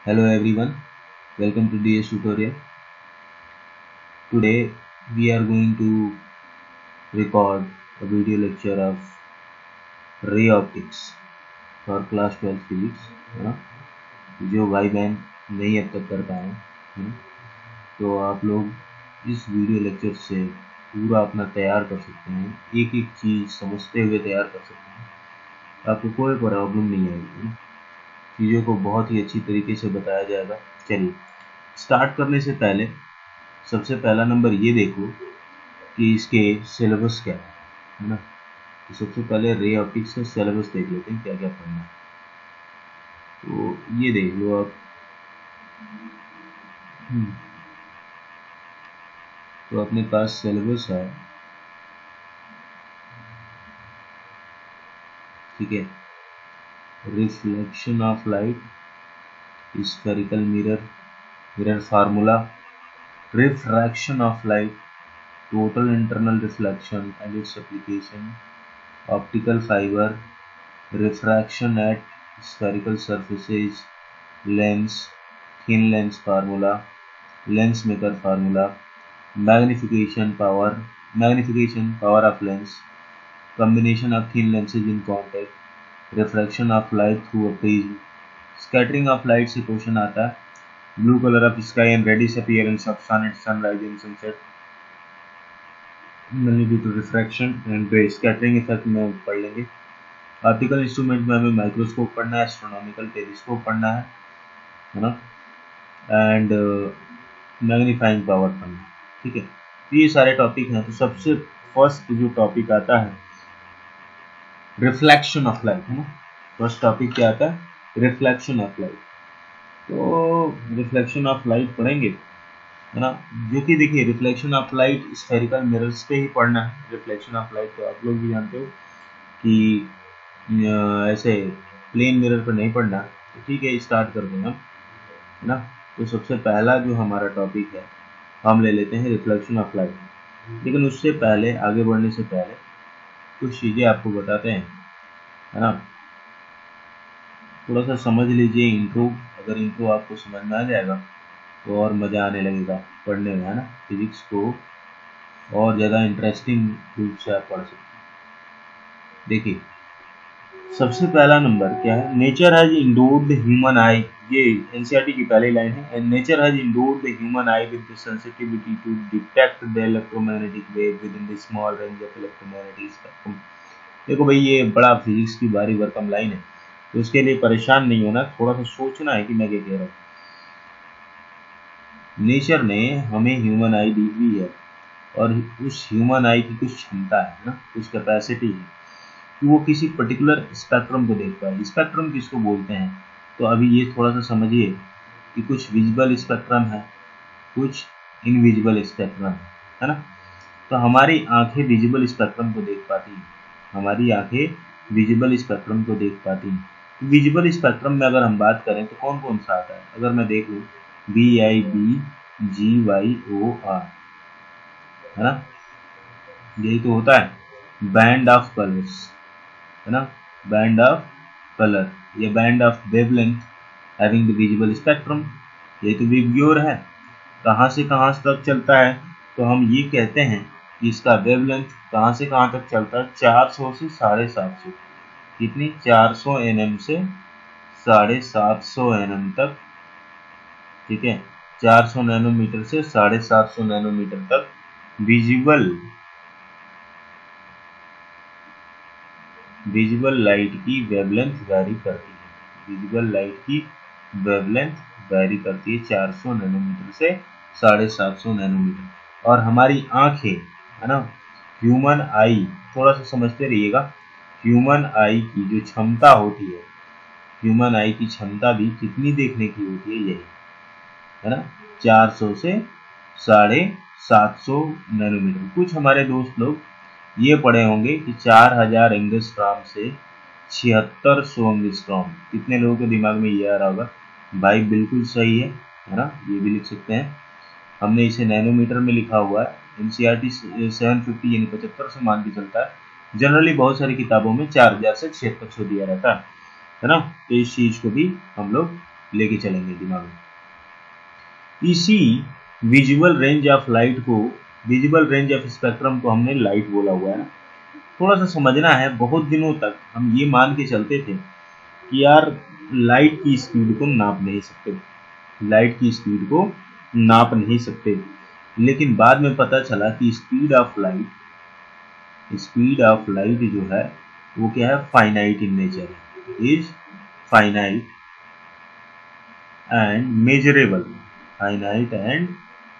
Hello everyone, welcome to DS tutorial. Today we are going to record a video lecture of ray optics for class 12 physics, है ना। जो भाई बहन नहीं अब तक कर पाए है ना, तो आप लोग इस वीडियो लेक्चर से पूरा अपना तैयार कर सकते हैं, एक एक चीज़ समझते हुए तैयार कर सकते हैं, आपको कोई प्रॉब्लम नहीं आएगी, है ना। चीज़ों को बहुत ही अच्छी तरीके से बताया जाएगा। चलिए स्टार्ट करने से पहले सबसे पहला नंबर ये देखो कि इसके सिलेबस क्या है ना। तो सबसे पहले रे ऑप्टिक्स का सिलेबस देख लेते हैं क्या क्या पढ़ना है। तो ये देख लो आप। तो अपने पास सिलेबस है, ठीक है। Reflection of light, spherical mirror formula, refraction of light, total internal reflection and its application, optical fiber, refraction at spherical surfaces, lens, thin lens formula, lens maker formula, magnification power of lens, combination of thin lenses in contact, refraction of light through a prism, scattering of light से question आता है, blue color of sky and reddish appearance of sun at sunrise and sunset, due to refraction and scattering effect में पढ़ लेंगे। Optical instrument में हमें microscope पढ़ना है, एस्ट्रोनॉमिकल टेलीस्कोप पढ़ना है ना, एंड मैग्नीफाइंग पावर पढ़ना है, ठीक है। तो ये सारे टॉपिक हैं। तो सबसे फर्स्ट जो टॉपिक आता है रिफ्लेक्शन ऑफ लाइट, है ना। फर्स्ट टॉपिक क्या आता है? Reflection of light. तो रिफ्लेक्शन ऑफ लाइट पढ़ेंगे, है ना, जो कि देखिए reflection of light spherical mirrors पे ही पढ़ना है। रिफ्लेक्शन ऑफ लाइट तो आप लोग भी जानते हो कि ऐसे प्लेन मिरर पर नहीं पढ़ना। तो ठीक है, स्टार्ट कर दें हम, है ना। तो सबसे पहला जो हमारा टॉपिक है हम ले लेते हैं रिफ्लेक्शन ऑफ लाइट। लेकिन उससे पहले, आगे बढ़ने से पहले कुछ चीज़ें आपको बताते हैं, है ना। थोड़ा सा समझ लीजिए इंट्रो। अगर इंट्रो आपको समझ में आ जाएगा तो और मज़ा आने लगेगा पढ़ने में, है ना। फिजिक्स को और ज़्यादा इंटरेस्टिंग रूप से आप पढ़ सकते हैं। देखिए सबसे पहला नंबर क्या है? Nature has endowed the human eye. ये एनसीईआरटी की पहली लाइन है। Nature has endowed the human eye with the sensitivity to detect the electromagnetic wave within the small range of electromagnetic spectrum. देखो भाई, ये बड़ा फिजिक्स की भारी भरकम लाइन है, तो उसके लिए परेशान नहीं होना, थोड़ा सा सोचना है कि मैं क्या कह रहा हूँ। नेचर ने हमें ह्यूमन आई दी हुई है, और उस ह्यूमन आई की कुछ क्षमता है ना, कुछ कैपेसिटी है कि वो किसी पर्टिकुलर स्पेक्ट्रम को देख पाए। स्पेक्ट्रम किसको बोलते हैं? तो अभी ये थोड़ा सा समझिए कि कुछ विजिबल स्पेक्ट्रम है, कुछ इनविजिबल स्पेक्ट्रम है ना। तो हमारी आंखें विजिबल स्पेक्ट्रम को देख पाती हैं, हमारी आंखें विजिबल स्पेक्ट्रम को देख पाती हैं। विजिबल स्पेक्ट्रम में अगर हम बात करें तो कौन कौन सा आता है? अगर मैं देख लूँ, VIBGYOR, है ना, यही तो होता है। बैंड ऑफ कलर्स, है ना, बैंड ऑफ कलर या band of wavelength having the visible spectrum, ये तो विबग्योर है। कहाँ से कहाँ तक चलता है? तो हम ये कहते हैं कि इसका वेवलेंथ कहाँ से कहाँ तक चलता है? 400 से 750। कितनी? 400 nm से 750 nm तक, ठीक है। 400 नैनोमीटर से 750 नैनोमीटर तक विजिबल लाइट की वेवलेंथ वैरी करती है। विजिबल लाइट की वेवलेंथ वैरी करती है 400 नैनोमीटर से 750 नैनोमीटर। और हमारी आंखें, है ना, ह्यूमन आई, थोड़ा सा समझते रहिएगा, ह्यूमन आई की जो क्षमता होती है, ह्यूमन आई की क्षमता भी कितनी देखने की होती है? यही, है ना, 400 से 750 नैनोमीटर। कुछ हमारे दोस्त लोग ये पढ़े होंगे कि 4000 एंगस्ट्रॉम से 7600 एंगस्ट्रॉम। कितने लोगों के दिमाग में ये आ रहा होगा? भाई बिल्कुल सही है ना, ये भी लिख सकते हैं। हमने इसे नैनोमीटर में लिखा हुआ है। एनसीईआरटी 750 यानी 75 से मान के चलता है। जनरली बहुत सारी किताबों में 4000 से 7600 दिया रहता है ना। तो इस चीज को भी हम लोग लेके चलेंगे दिमाग में। इसी विजुअल रेंज ऑफ लाइट को, विजुअल रेंज ऑफ स्पेक्ट्रम को हमने लाइट बोला हुआ है ना। थोड़ा सा समझना है, बहुत दिनों तक हम ये मान के चलते थे कि यार लाइट की स्पीड को नाप नहीं सकते, लाइट की स्पीड को नाप नहीं सकते, लेकिन बाद में पता चला कि स्पीड ऑफ लाइट जो है वो क्या है, finite in nature, is finite and measurable. Finite and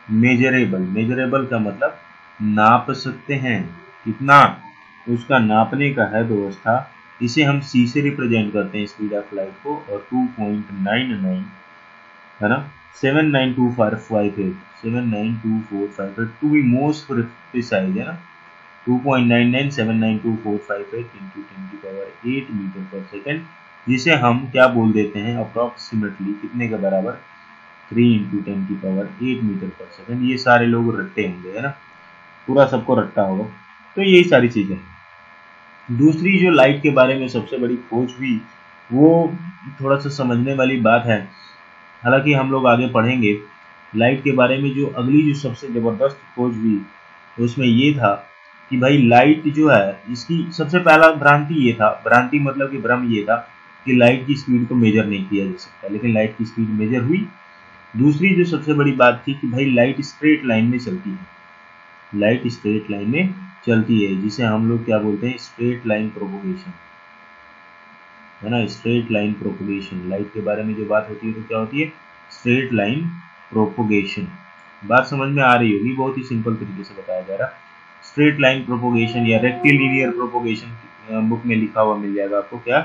measurable, measurable का मतलब नाप सकते हैं, कितना, उसका नापने का है व्यवस्था। इसे हम सी से रिप्रेजेंट करते हैं स्पीड ऑफ लाइट को, और 2.99 है ना, 79245 टू बी मोस्ट प्रिसाइज है ना, 2.99792458 इंटू 10⁸ मीटर पर सेकेंड, जिसे हम क्या बोल देते हैं अप्रॉक्सीमेटली कितने के बराबर, 3 इंटू 10⁸ मीटर पर सेकेंड। ये सारे लोग रट्टे होंगे है ना, पूरा सबको रट्टा होगा। तो यही सारी चीजें। दूसरी जो लाइट के बारे में सबसे बड़ी खोज हुई, वो थोड़ा सा समझने वाली बात है, हालांकि हम लोग आगे पढ़ेंगे। लाइट के बारे में जो अगली जो सबसे जबरदस्त खोज हुई, उसमें ये था कि भाई लाइट जो है, इसकी सबसे पहला भ्रांति ये था, भ्रांति मतलब कि भ्रम ये था कि लाइट की स्पीड को मेजर नहीं किया जा सकता, लेकिन लाइट की स्पीड मेजर हुई। दूसरी जो सबसे बड़ी बात थी कि भाई लाइट स्ट्रेट लाइन में चलती है, लाइट स्ट्रेट लाइन में चलती है, जिसे हम लोग क्या बोलते हैं, स्ट्रेट लाइन प्रोपोगेशन है ना, स्ट्रेट लाइन प्रोपोगेशन। लाइट के बारे में जो बात होती है तो क्या होती है, स्ट्रेट लाइन प्रोपोगेशन। बात समझ में आ रही होगी, बहुत ही सिंपल तरीके से बताया जा रहा है। स्ट्रेट लाइन प्रोपोगेशन या रेक्टिलिनियर प्रोपोगेशन बुक में लिखा हुआ मिल जाएगा आपको, क्या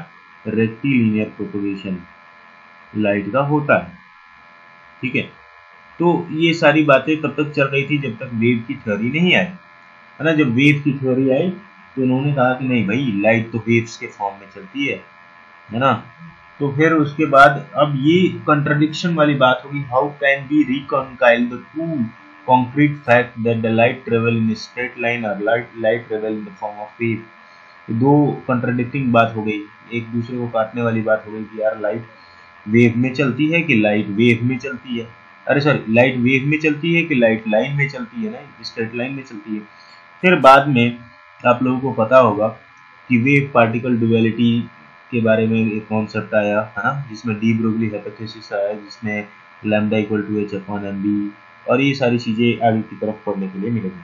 रेक्टिलिनियर प्रोपोगेशन लाइट का होता है, ठीक है। तो ये सारी बातें तब तक चल रही थी जब तक वेव की थ्योरी नहीं आई, है ना। जब वेव की थ्योरी आई तो उन्होंने कहा कि नहीं भाई, लाइट तो वेव्स के फॉर्म में चलती है ना। तो फिर उसके बाद अब ये कंट्रडिक्शन वाली बात होगी, how can be reconcile the two concrete fact that the light travel in straight line और light travel in the form of wave. दो कंट्रडिक्टिंग बात हो गई, एक दूसरे को काटने वाली बात हो गई कि यार लाइट वेव में चलती है कि लाइट वेव में चलती है, अरे सॉरी, लाइट वेव में चलती है कि लाइट लाइन में चलती है ना, स्ट्रेट लाइन में चलती है। फिर बाद में आप लोगों को पता होगा कि वेव पार्टिकल डुअलिटी के बारे में एक कॉन्सेप्ट आया है ना, जिसमें डी ब्रोगली हाइपोथेसिस आया, जिसमें लैम्डा इक्वल टू h/mb, और ये सारी चीज़ें आगे की तरफ पढ़ने के लिए मिलेंगी।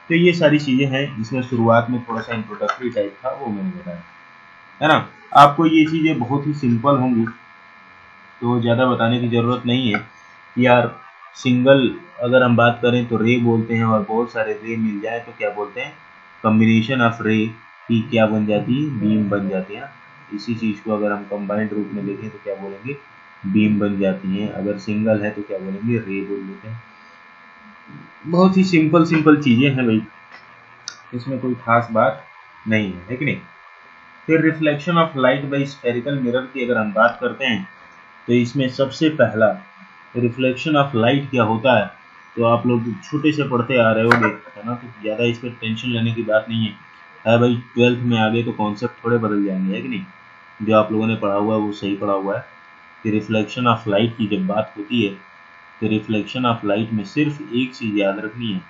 तो ये सारी चीज़ें हैं, जिसमें शुरुआत में थोड़ा सा इंट्रोडक्टरी टाइप था, वो मैंने बताया है ना। आपको ये चीज़ें बहुत ही सिंपल होंगी, तो ज़्यादा बताने की ज़रूरत नहीं है कि यार सिंगल अगर हम बात करें तो रे बोलते हैं, और बहुत सारे रे मिल जाए तो क्या बोलते हैं, कम्बिनेशन ऑफ रे की क्या बन जाती है, बीम बन जाती है। इसी चीज़ को अगर हम कंबाइंड रूप में देखें तो क्या बोलेंगे, बीम बन जाती हैं। अगर सिंगल है तो क्या बोलेंगे, रे बोल देते हैं। बहुत ही सिंपल चीज़ें हैं भाई, इसमें कोई खास बात नहीं है कि नहीं। फिर reflection of light by spherical mirror की अगर हम बात करते हैं तो इसमें सबसे पहला रिफ्लेक्शन ऑफ लाइट क्या होता है, तो आप लोग छोटे से पढ़ते आ रहे होंगे है ना, तो ज़्यादा इस पर टेंशन लेने की बात नहीं है भाई। 12th में आगे तो कॉन्सेप्ट थोड़े बदल जाएंगे, है कि नहीं। जो आप लोगों ने पढ़ा हुआ है वो सही पढ़ा हुआ है कि रिफ्लेक्शन ऑफ लाइट की जब बात होती है तो रिफ्लेक्शन ऑफ लाइट में सिर्फ एक चीज़ याद रखनी है,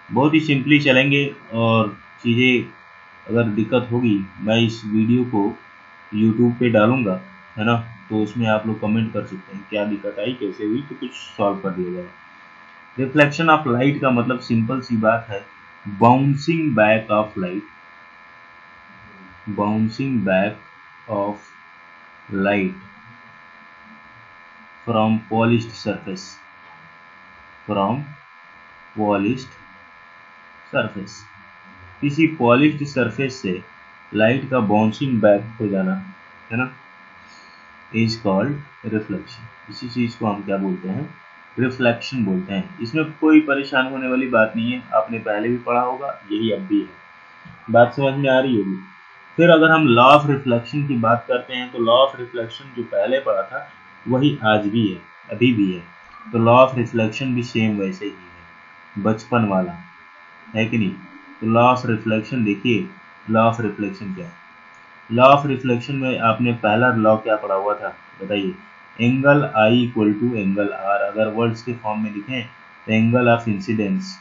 बहुत ही सिंपली चलेंगे, और चीज़ें अगर दिक्कत होगी मैं इस वीडियो को यूट्यूब पे डालूंगा, है ना, तो उसमें आप लोग कमेंट कर सकते हैं क्या दिक्कत आई, कैसे हुई, तो कुछ सॉल्व कर दिया जाए। रिफ्लेक्शन ऑफ लाइट का मतलब सिंपल सी बात है, bouncing back of light, bouncing back of light from polished surface, from polished surface, किसी पॉलिश्ड सरफेस से लाइट का बाउंसिंग बैक हो जाना, है ना, इज कॉल्ड रिफ्लेक्शन। इसी चीज को हम क्या बोलते हैं, रिफ्लेक्शन बोलते हैं। इसमें कोई परेशान होने वाली बात नहीं है, आपने पहले भी पढ़ा होगा, यही अब भी है, बात समझ में आ रही होगी। फिर अगर हम लॉ ऑफ रिफ्लेक्शन की बात करते हैं तो लॉ ऑफ रिफ्लेक्शन जो पहले पढ़ा था वही आज भी है, अभी भी है। तो लॉ ऑफ रिफ्लेक्शन भी सेम वैसे ही है, बचपन वाला, है कि नहीं। तो लॉ ऑफ रिफ्लेक्शन देखिए, लॉ ऑफ रिफ्लेक्शन क्या है। लॉ ऑफ रिफ्लेक्शन में आपने पहला लॉ क्या पढ़ा हुआ था बताइए, angle i equal to angle r. अगर वर्ड्स के फॉर्म में लिखें तो एंगल ऑफ इंसिडेंस,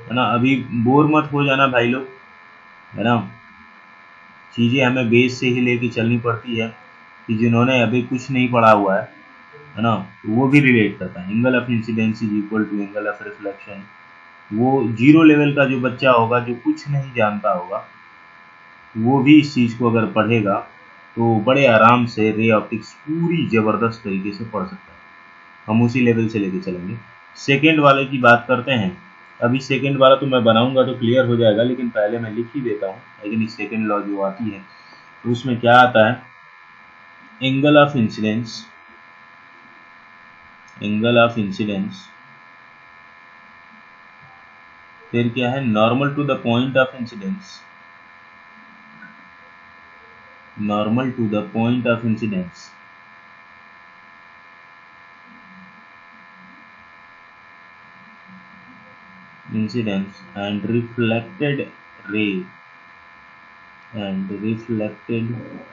है ना। अभी बोर मत हो जाना भाई लोग, है ना। चीजें हमें बेस से ही लेके चलनी पड़ती है कि जिन्होंने अभी कुछ नहीं पढ़ा हुआ है ना, वो भी रिलेट करता है। Angle of incidence is equal to angle of reflection. वो जीरो लेवल का जो बच्चा होगा, जो कुछ नहीं जानता होगा, वो भी इस चीज को अगर पढ़ेगा तो बड़े आराम से रे ऑप्टिक्स पूरी जबरदस्त तरीके से पढ़ सकता है। हम उसी लेवल से लेके चलेंगे। सेकेंड वाले की बात करते हैं। अभी सेकेंड वाला तो मैं बनाऊंगा तो क्लियर हो जाएगा, लेकिन पहले मैं लिख ही देता हूँ। लेकिन सेकेंड लॉ जो आती है तो उसमें क्या आता है, angle of incidence, angle of incidence, फिर क्या है, normal to the point of incidence, normal to the point of incidence, incidence and reflected ray, and reflected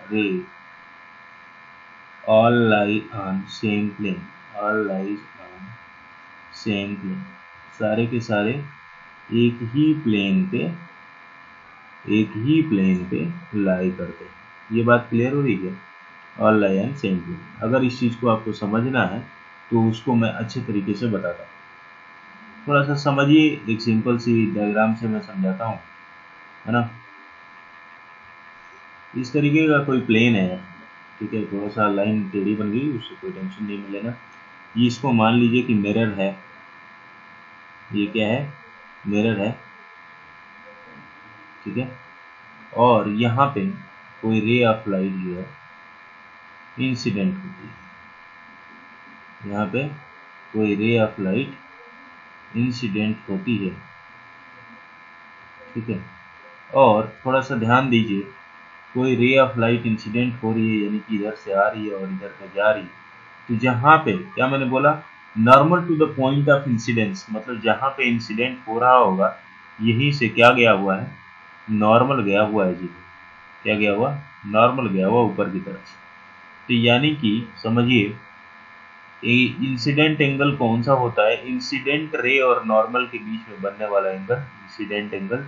ray all lie on same plane, all lies on same plane। सारे के सारे एक ही plane पे, एक ही plane पे लाई करते हैं। ये बात क्लियर हो रही है, all lie on same plane. अगर इस चीज को आपको समझना है तो उसको मैं अच्छे तरीके से बताता हूँ। थोड़ा सा समझिए, एक सिंपल सी डायग्राम से मैं समझाता हूँ, है ना। इस तरीके का कोई प्लेन है, ठीक है। थोड़ा सा लाइन टेढ़ी बन गई, उससे कोई टेंशन नहीं मिलेगा। ये इसको मान लीजिए कि मिरर है, ये क्या है, मिरर है, ठीक है। और यहाँ पे कोई रे ऑफ लाइट जो है इंसिडेंट होती है, यहाँ पे कोई रे ऑफ लाइट इंसिडेंट होती है, ठीक है। और थोड़ा सा ध्यान दीजिए, कोई रे ऑफ लाइट इंसिडेंट हो रही है, यानी कि इधर से आ रही है और इधर पे जा रही है। तो जहाँ पे, क्या मैंने बोला, normal to the point of incidence, मतलब जहाँ पे इंसिडेंट हो रहा होगा यहीं से क्या गया हुआ है, नॉर्मल गया हुआ है जी। क्या गया हुआ, नॉर्मल गया हुआ ऊपर की तरफ। तो यानी कि समझिए, इंसिडेंट एंगल कौन सा होता है, इंसिडेंट रे और नॉर्मल के बीच में बनने वाला एंगल इंसिडेंट एंगल,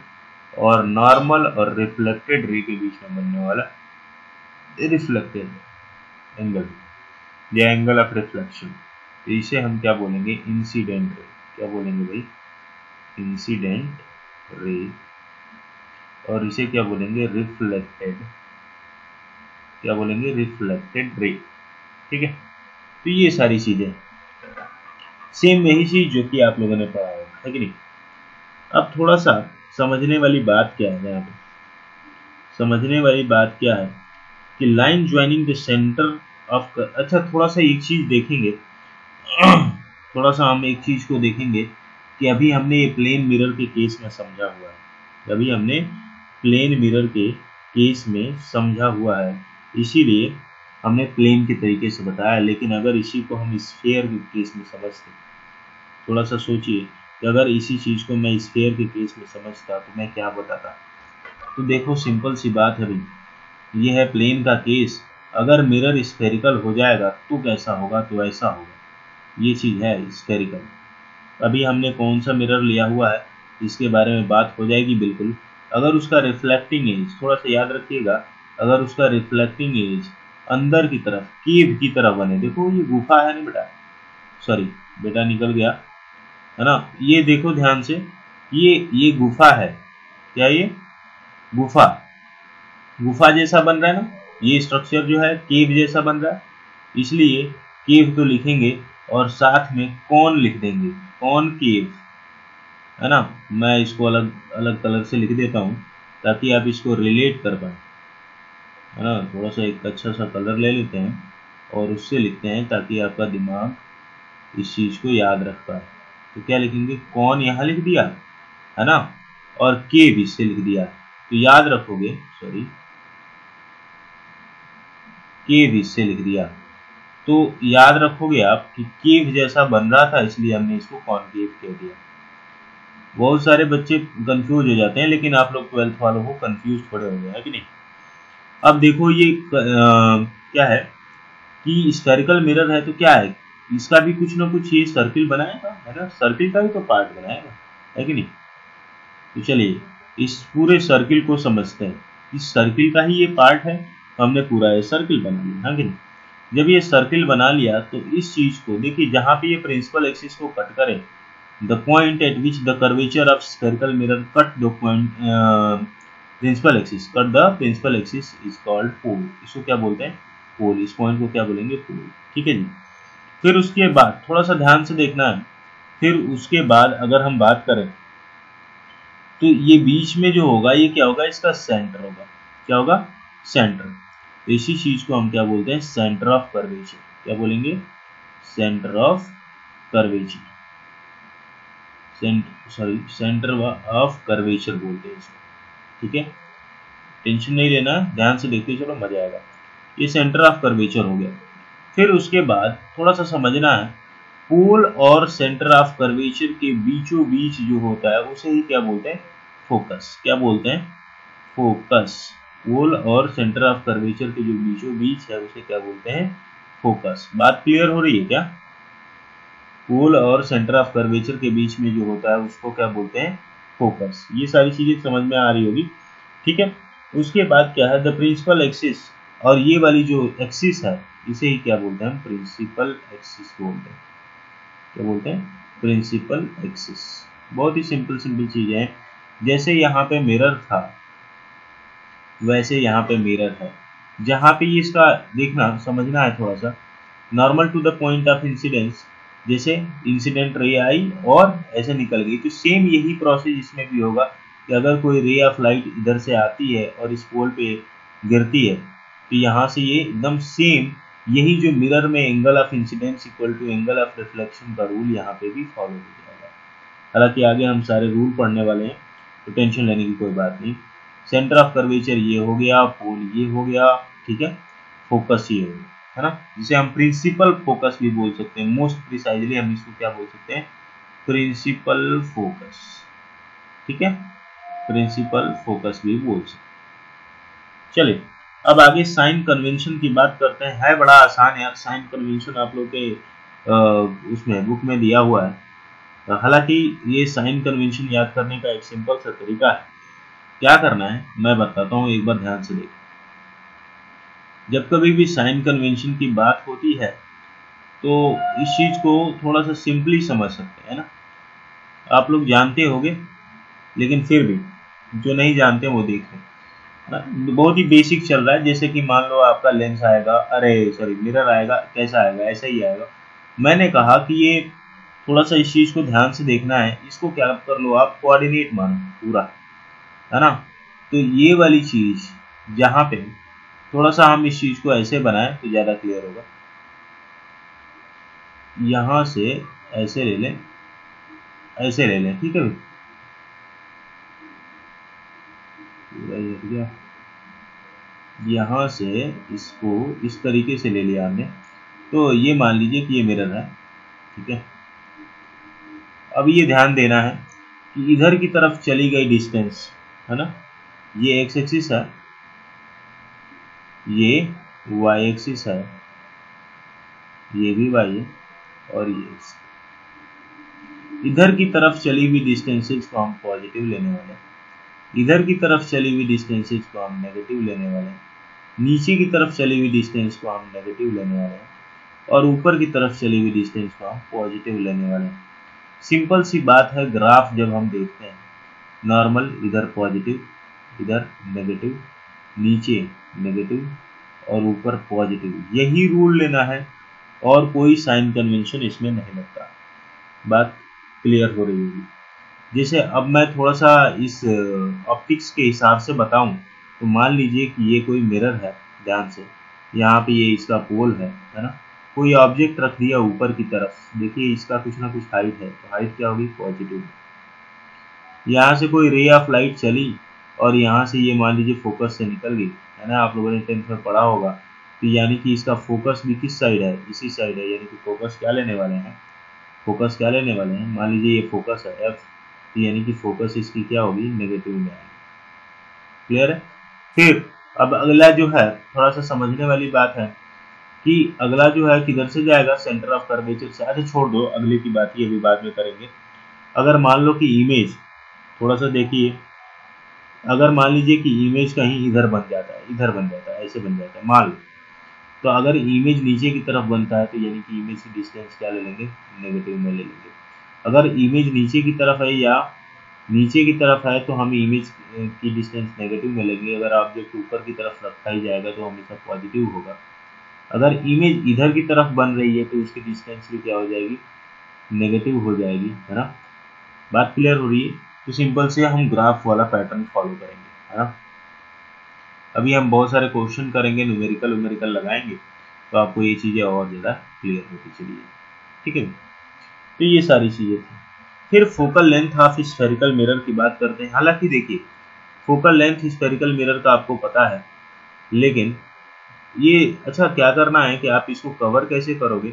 और नॉर्मल और रिफ्लेक्टेड रे के बीच में बनने वाला रिफ्लेक्टेड एंगल या एंगल ऑफ रिफ्लेक्शन। तो इसे हम क्या बोलेंगे, इंसिडेंट रे। क्या बोलेंगे भाई, इंसिडेंट रे। और इसे क्या बोलेंगे, रिफ्लेक्टेड। क्या बोलेंगे, रिफ्लेक्टेड रे, ठीक है। तो ये सारी चीजें सेम यही चीज जो कि आप लोगों ने पढ़ा है कि नहीं। अब थोड़ा सा समझने वाली बात क्या है, यहाँ पे समझने वाली बात क्या है कि line joining the centre of, अच्छा थोड़ा सा एक चीज देखेंगे, थोड़ा सा हम एक चीज को देखेंगे कि अभी हमने ये प्लेन मिरर के केस में समझा हुआ है, अभी हमने प्लेन मिरर के केस में समझा हुआ है, इसीलिए हमने प्लेन के तरीके से बताया। लेकिन अगर इसी को हम स्फीयर के केस में समझते, थोड़ा सा सोचिए कि अगर इसी चीज को मैं स्फीयर के केस में समझता तो मैं क्या बताता। तो देखो सिंपल सी बात है भाई, ये है प्लेन का केस। अगर मिरर स्फेरिकल हो जाएगा तो कैसा होगा, तो ऐसा होगा। ये चीज है स्फेरिकल। अभी हमने कौन सा मिरर लिया हुआ है इसके बारे में बात हो जाएगी बिल्कुल। अगर उसका रिफ्लेक्टिंग एज, थोड़ा सा याद रखिएगा, अगर उसका रिफ्लेक्टिंग एज अंदर की तरफ केव की तरफ बने, देखो ये गुफा है ना बेटा, सॉरी बेटा निकल गया, है ना। ये देखो ध्यान से, ये गुफा है, क्या ये गुफा, गुफा जैसा बन रहा है ना, ये स्ट्रक्चर जो है केव जैसा बन रहा है, इसलिए केव तो लिखेंगे और साथ में कौन लिख देंगे, कौन केव, है ना। मैं इसको अलग अलग कलर से लिख देता हूँ ताकि आप इसको रिलेट कर पाए, है ना। थोड़ा सा एक अच्छा सा कलर ले लेते हैं और उससे लिखते हैं ताकि आपका दिमाग इस चीज को याद रख पाए। तो क्या लिखेंगे, कौन यहाँ लिख दिया, है ना, और केव इससे लिख दिया, तो याद रखोगे, सॉरी केव इससे लिख दिया, तो याद रखोगे आप कि केव जैसा बन रहा था, इसलिए हमने इसको कॉनकेव कह दिया। बहुत सारे बच्चे कंफ्यूज हो जाते हैं, लेकिन आप लोग 12th वालों को कंफ्यूज थोड़े हो गए हैं कि नहीं। अब देखो ये क्या है, कि स्फेरिकल मिरर है तो क्या है, इसका भी कुछ ना कुछ ये सर्किल बनाएगा, है ना, सर्किल का भी तो पार्ट बनाएगा, है कि नहीं। तो चलिए इस पूरे सर्किल को समझते हैं, इस सर्किल का ही ये पार्ट है, हमने पूरा ये सर्किल बना लिया, है कि नहीं। जब ये सर्किल बना लिया तो इस चीज को देखिए, जहां पे ये प्रिंसिपल एक्सिस को कट करे, the point at which the curvature of spherical mirror cut the point principal axis, cut the principal axis is called pole. इसको क्या बोलते हैं, पोल। इस पॉइंट को क्या बोलेंगे, पोल, ठीक है जी। फिर उसके बाद थोड़ा सा ध्यान से देखना है, फिर उसके बाद अगर हम बात करें तो ये बीच में जो होगा ये क्या होगा, इसका सेंटर होगा, क्या होगा, सेंटर। इसी चीज को हम क्या बोलते हैं, सेंटर ऑफ कर्वेचर। क्या बोलेंगे, centre of curvature, centre of curvature बोलते हैं इसको, ठीक है। टेंशन नहीं लेना, ध्यान से देखते चलो, मजा आएगा। ये सेंटर ऑफ कर्वेचर हो गया। फिर उसके बाद थोड़ा सा समझना है, पोल और सेंटर ऑफ कर्वेचर के बीचों बीच जो होता है उसे ही क्या बोलते हैं, फोकस। क्या बोलते हैं, फोकस। पोल और सेंटर ऑफ कर्वेचर के जो बीचों बीच है उसे क्या बोलते हैं, फोकस। बात क्लियर हो रही है क्या। पोल और सेंटर ऑफ कर्वेचर के बीच में जो होता है उसको क्या बोलते हैं, फोकस। ये सारी चीजें समझ में आ रही होगी, ठीक है। उसके बाद क्या है, द प्रिंसिपल एक्सिस, और ये वाली जो एक्सिस है इसे ही क्या बोलते हैं, प्रिंसिपल एक्सिस बोलते हैं। क्या बोलते हैं, प्रिंसिपल एक्सिस। बहुत ही सिंपल चीजें हैं। जैसे यहाँ पे मिरर था वैसे यहाँ पे मिरर है, जहाँ पे ये इसका देखना समझना है थोड़ा सा, normal to the point of incidence, जैसे इंसिडेंट रे आई और ऐसे निकल गई, तो सेम यही प्रोसेस इसमें भी होगा कि अगर कोई रे ऑफ लाइट इधर से आती है और इस पोल पे गिरती है तो यहाँ से ये एकदम सेम यही जो मिरर में angle of incidence equal to angle of reflection का रूल यहाँ पे भी फॉलो हो जाएगा। हालांकि आगे हम सारे रूल पढ़ने वाले हैं तो टेंशन लेने की कोई बात नहीं। सेंटर ऑफ कर्वेचर ये हो गया, पोल ये हो गया, ठीक है, फोकस ये हो गया, है ना, जिसे हम प्रिंसिपल फोकस भी बोल सकते हैं। मोस्ट प्रिसाइजली हम इसको क्या बोल सकते हैं, प्रिंसिपल फोकस, ठीक है, प्रिंसिपल फोकस भी बोल सकते हैं। चलिए अब आगे साइन कन्वेंशन की बात करते हैं। है बड़ा आसान यार, साइन कन्वेंशन आप लोग के उसमें बुक में दिया हुआ है। हालांकि ये साइन कन्वेंशन याद करने का एक सिंपल सा तरीका है। क्या करना है मैं बताता हूँ, एक बार ध्यान से देखिए। जब कभी भी साइन कन्वेंशन की बात होती है तो इस चीज को थोड़ा सा सिंपली समझ सकते हैं ना, आप लोग जानते होंगे, लेकिन फिर भी जो नहीं जानते वो देखें। बहुत ही बेसिक चल रहा है। जैसे कि मान लो आपका लेंस आएगा, मिरर आएगा, कैसा आएगा, ऐसा ही आएगा। मैंने कहा कि ये थोड़ा सा इस चीज को ध्यान से देखना है। इसको क्या कर लो आप, कोऑर्डिनेट मानो पूरा, है ना। तो ये वाली चीज जहां पे थोड़ा सा हम इस चीज को ऐसे बनाएं तो ज्यादा क्लियर होगा। यहां से ऐसे ले लें, ऐसे ले लें, ठीक है भाई, पूरा ये हो गया। यहां से इसको इस तरीके से ले लिया हमने, तो ये मान लीजिए कि ये मिरर है, ठीक है। अब ये ध्यान देना है कि इधर की तरफ चली गई डिस्टेंस, है ना, ये एक्स एक्सिस है, ये वाई एक्सिस है, ये भी वाई है, और ये एक्स। इधर की तरफ चली हुई डिस्टेंसेज को हम पॉजिटिव लेने वाले हैं, इधर की तरफ चली हुई डिस्टेंसेज को हम नेगेटिव लेने वाले हैं, नीचे की तरफ चली हुई डिस्टेंस को हम नेगेटिव लेने वाले हैं, और ऊपर की तरफ चली हुई डिस्टेंस को हम पॉजिटिव लेने वाले हैं। सिंपल सी बात है। ग्राफ जब हम देखते हैं, नॉर्मल इधर पॉजिटिव, इधर नेगेटिव, नीचे नेगेटिव और ऊपर पॉजिटिव, यही रूल लेना है और कोई साइन कन्वेंशन इसमें नहीं लगता। बात क्लियर हो रही होगी। जैसे अब मैं थोड़ा सा इस ऑप्टिक्स के हिसाब से बताऊं तो मान लीजिए कि ये कोई मिरर है, ध्यान से, यहाँ पे ये इसका पोल है ना। कोई ऑब्जेक्ट रख दिया ऊपर की तरफ, देखिए इसका कुछ ना कुछ हाइट है, तो हाइट क्या होगी, पॉजिटिव। यहाँ से कोई रे ऑफ लाइट चली और यहाँ से ये मान लीजिए फोकस से निकल गई, है ना, आप लोगों ने 10th में पढ़ा होगा। तो यानी कि इसका फोकस भी किस साइड है, इसी साइड है। यानी कि फोकस क्या लेने वाले हैं, फोकस क्या लेने वाले हैं, मान लीजिए ये फोकस है एफ, यानी कि फोकस इसकी क्या होगी, नेगेटिव में आएगी। क्लियर है। फिर अब अगला जो है थोड़ा सा समझने वाली बात है कि अगला जो है किधर से जाएगा, सेंटर ऑफ कर्वेचर से। अच्छा छोड़ दो, अगले की बात ही अभी बाद में करेंगे। अगर मान लो कि इमेज, थोड़ा सा देखिए, अगर मान लीजिए कि इमेज कहीं इधर बन जाता है, इधर बन जाता है, ऐसे बन जाता है मान लो, तो अगर इमेज नीचे की तरफ बनता है तो यानी कि इमेज की डिस्टेंस क्या ले लेंगे, नेगेटिव में ले लेंगे। अगर इमेज नीचे की तरफ है या नीचे की तरफ है तो हम इमेज की डिस्टेंस नेगेटिव में लेंगे। अगर ऑब्जेक्ट ऊपर की तरफ रखा ही जाएगा तो हमेशा पॉजिटिव होगा। अगर इमेज इधर की तरफ बन रही है तो उसकी डिस्टेंस भी क्या हो जाएगी, नेगेटिव हो जाएगी, है ना। बात क्लियर हो रही है। तो सिंपल से हम ग्राफ वाला पैटर्न फॉलो करेंगे, है ना। अभी हम बहुत सारे क्वेश्चन करेंगे, न्यूमेरिकल लगाएंगे, तो आपको ये चीज़ें और ज़्यादा क्लियर होती चलिए, ठीक है। तो ये सारी चीज़ें थी। फिर focal length of spherical mirror की बात करते हैं। हालांकि देखिए, फोकल लेंथ स्फेरिकल मिरर का आपको पता है, लेकिन ये अच्छा क्या करना है कि आप इसको कवर कैसे करोगे।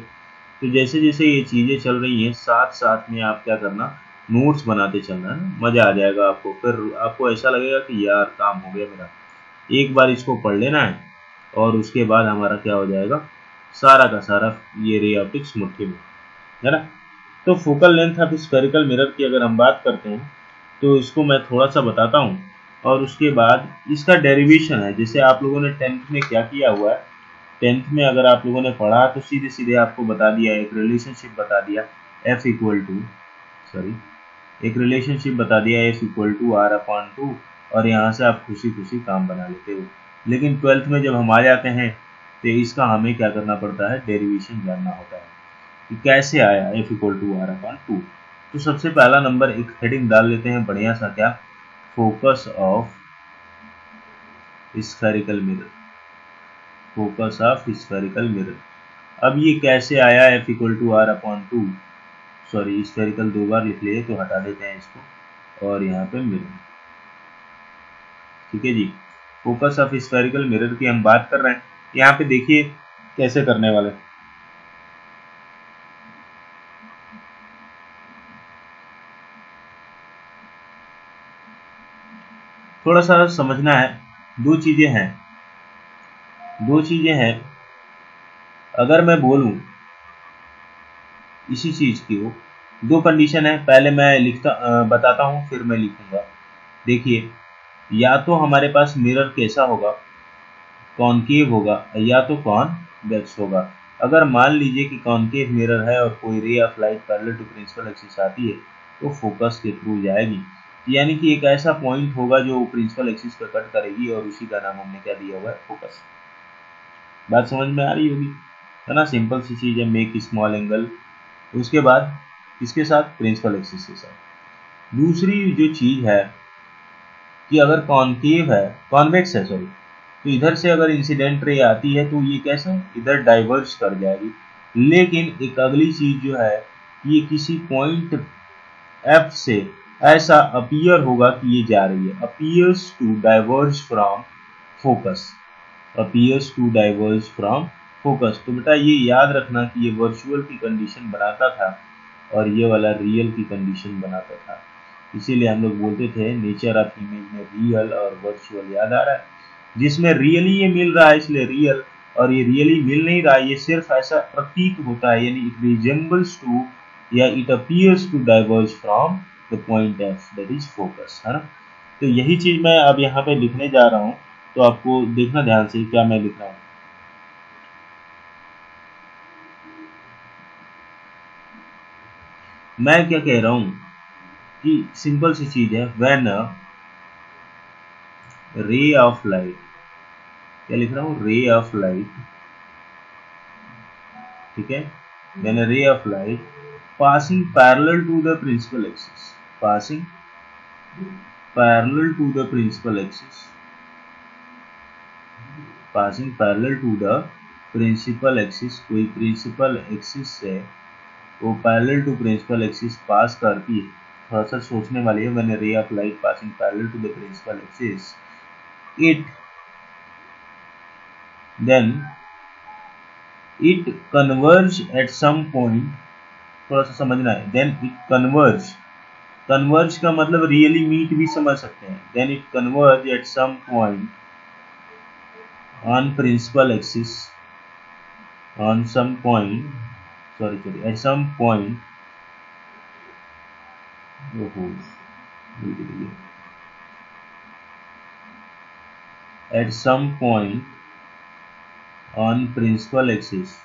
तो जैसे जैसे ये चीज़ें चल रही हैं, साथ साथ में आप क्या करना, नोट्स बनाते चलना है, मज़ा आ जाएगा आपको। फिर आपको ऐसा लगेगा कि यार काम हो गया मेरा। एक बार इसको पढ़ लेना है और उसके बाद हमारा क्या हो जाएगा, सारा का सारा ये रे ऑप्टिक्स मुट्ठी में, है ना। तो focal length of spherical mirror की अगर हम बात करते हैं तो इसको मैं थोड़ा सा बताता हूँ, और उसके बाद इसका डेरिवेशन है। जैसे आप लोगों ने 10th में क्या किया हुआ है, 10th में अगर आप लोगों ने पढ़ा तो सीधे सीधे आपको बता दिया, एक रिलेशनशिप बता दिया F इक्वल टू, सॉरी, एक रिलेशनशिप बता दिया F इक्वल टू R/2, और यहाँ से आप खुशी खुशी काम बना लेते हो। लेकिन 12th में जब हम आ जाते हैं तो इसका हमें क्या करना पड़ता है, डेरिवेशन जानना होता है कि कैसे आया F इक्वल टू R/2। तो सबसे पहला नंबर एक हेडिंग डाल लेते हैं बढ़िया सा, क्या, focus of spherical mirror, focus of spherical mirror. अब ये कैसे आया F equal to R/2, sorry spherical 2 बार लिख लिए तो हटा देते हैं इसको, और यहाँ पे मिरर, ठीक है जी। फोकस ऑफ स्फेरिकल मिरर की हम बात कर रहे हैं। यहाँ पे देखिए कैसे करने वाले, थोड़ा सा समझना है। दो चीजें हैं। अगर मैं बोलूं इसी चीज की हो, दो कंडीशन है। पहले मैं बताता हूं, फिर मैं लिखूंगा। देखिए, या तो हमारे पास मिरर कैसा होगा, कॉनकेव होगा, या तो कॉन्वेक्स होगा। अगर मान लीजिए कि कॉनकेव मिरर है और कोई ray of light parallel to principal axis आती है तो फोकस के थ्रू जाएगी, यानी कि एक ऐसा पॉइंट होगा जो प्रिंसिपल एक्सिस पर कट करेगी, और उसी का नाम हमने क्या दिया हुआ है, फोकस। बात समझ में आ रही होगी, है ना। सिंपल सी चीज है, मेक स्मॉल एंगल, उसके बाद इसके साथ प्रिंसिपल एक्सिस के साथ। दूसरी जो चीज है कि अगर कॉनकेव है, कॉन्वेक्स है सॉरी, तो इधर से अगर इंसिडेंट रे आती है तो ये कैसे इधर डाइवर्ज कर जाएगी। लेकिन एक अगली चीज जो है, ये किसी पॉइंट F से ऐसा अपीयर होगा कि ये जा रही है, appears to diverge from focus, appears to diverge from focus. तो बेटा ये याद रखना कि ये वर्चुअल की कंडीशन बनाता था और ये वाला रियल की कंडीशन बनाता था। इसीलिए हम लोग बोलते थे नेचर ऑफ इमेज में रियल और वर्चुअल, याद आ रहा है। जिसमें रियली ये मिल रहा है इसलिए रियल, और ये रियली मिल नहीं रहा है, ये सिर्फ ऐसा प्रतीत होता है, यानी इट रिजेंबल्स टू या it appears to diverge from the point F, that is focus, है ना। तो यही चीज मैं अब यहाँ पे लिखने जा रहा हूँ, तो आपको देखना ध्यान से क्या मैं लिख रहा हूँ। मैं क्या कह रहा हूँ कि सिंपल सी चीज है, व्हेन रे ऑफ लाइट, क्या लिख रहा हूँ, रे ऑफ लाइट, ठीक है, व्हेन रे of light passing parallel to the principal axis, passing parallel to the principal axis, passing parallel to the principal axis, कोई principal axis से वो parallel to principal axis pass करती है। थोड़ा सा सोचने वाली है। मैंने ray of light passing parallel to the principal axis, it then it converge at some point, थोड़ा सा समझना है। देन इट कन्वर्ज, कन्वर्ज का मतलब रियली मीट भी समझ सकते हैं। Then it converge at some point on principal axis, on some point, at some point, at some point on principal axis,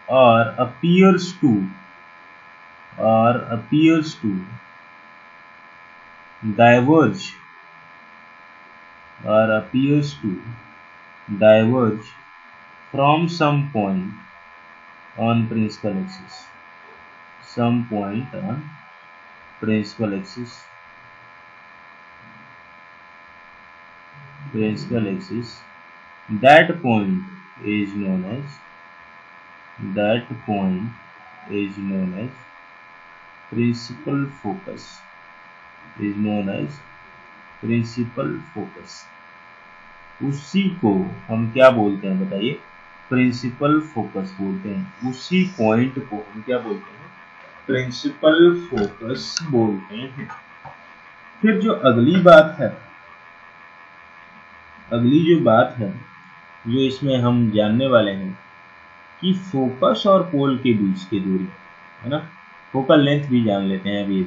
or appears to diverge from some point on principal axis, that point is known as principal focus, उसी को हम क्या बोलते हैं बताइए? Principal focus बोलते हैं। उसी पॉइंट को हम क्या बोलते हैं? प्रिंसिपल फोकस बोलते हैं। फिर जो अगली जो बात है जो इसमें हम जानने वाले हैं कि फोकस और पोल के बीच की दूरी है ना, फोकल लेंथ भी जान लेते हैं अभी।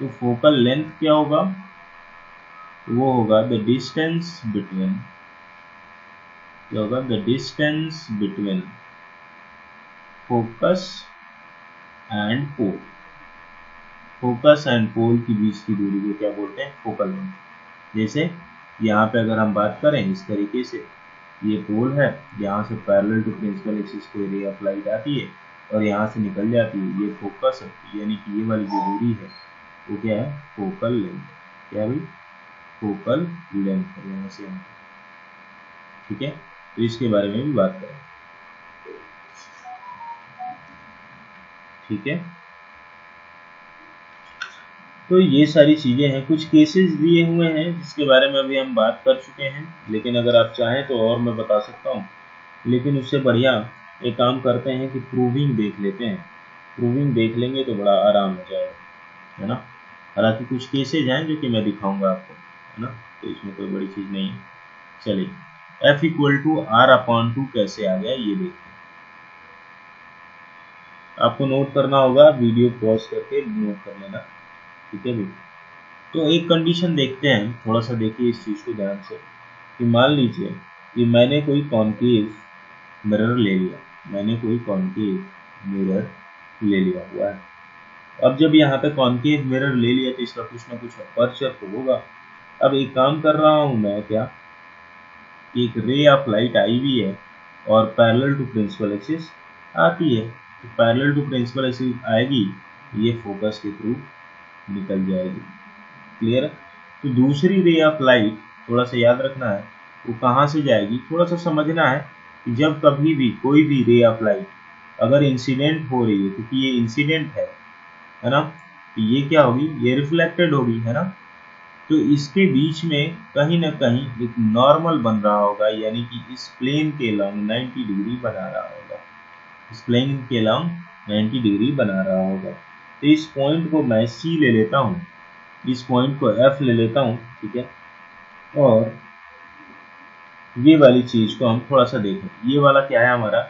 तो फोकल लेंथ क्या होगा? वो होगा the distance between focus and pole के बीच की दूरी को क्या बोलते हैं? Focal length. जैसे यहाँ पे अगर हम बात करें इस तरीके से, ये पोल है, यहाँ से पैरेलल टू प्रिंसिपल एक्सिस को रे ऑफ लाइट आती है और यहाँ से निकल जाती है। ये फोकस है, यानी कि ये वाली जो दूरी है वो क्या है? Focal length. क्या भाई? फोकल लेंथ है यहाँ से यहाँ। ठीक है, तो इसके बारे में भी बात करें। ठीक है, तो ये सारी चीजें हैं। कुछ केसेस दिए हुए हैं जिसके बारे में अभी हम बात कर चुके हैं, लेकिन अगर आप चाहें तो और मैं बता सकता हूँ, लेकिन उससे बढ़िया एक काम करते हैं कि प्रूविंग देख लेते हैं। प्रूविंग देख लेंगे तो बड़ा आराम हो जाएगा, है ना। हालांकि कुछ केसेज हैं जो कि मैं दिखाऊंगा आपको, है ना, तो इसमें कोई बड़ी चीज नहीं है। चलिए, F = R/2 कैसे आ गया ये देखते हैं। आपको नोट करना होगा, वीडियो पॉज करके नोट कर लेना। ठीक है भाई, तो एक कंडीशन देखते हैं, थोड़ा सा देखिए इस चीज को ध्यान से, कि मान लीजिए कि मैंने कोई कॉन्केव मिरर ले लिया हुआ है। अब जब यहाँ पे कॉन्केव मिरर ले लिया तो इसका कुछ ना कुछ अपर्चर तो होगा। अब एक काम कर रहा हूँ मैं, क्या कि एक रे ऑफ लाइट आई भी है और पैरेलल टू प्रिंसिपल एक्सिस आती है। तो पैरेलल टू प्रिंसिपल एक्सिस आएगी, ये फोकस के थ्रू निकल जाएगी। क्लियर है? तो दूसरी रे ऑफ लाइट थोड़ा सा याद रखना है, वो कहाँ से जाएगी, थोड़ा सा समझना है कि जब कभी भी कोई भी रे ऑफ लाइट अगर इंसिडेंट हो रही है, क्योंकि ये इंसिडेंट है ना, तो ये क्या होगी? ये रिफ्लेक्टेड होगी, है ना। तो इसके बीच में कहीं ना कहीं एक नॉर्मल बन रहा होगा, यानी कि इस प्लेन के लॉन्ग 90 डिग्री बना रहा होगा। तो इस पॉइंट को मैं C ले लेता हूँ, इस पॉइंट को F ले लेता हूँ। ठीक है, और ये वाली चीज को हम थोड़ा सा देखें। ये वाला क्या है? हमारा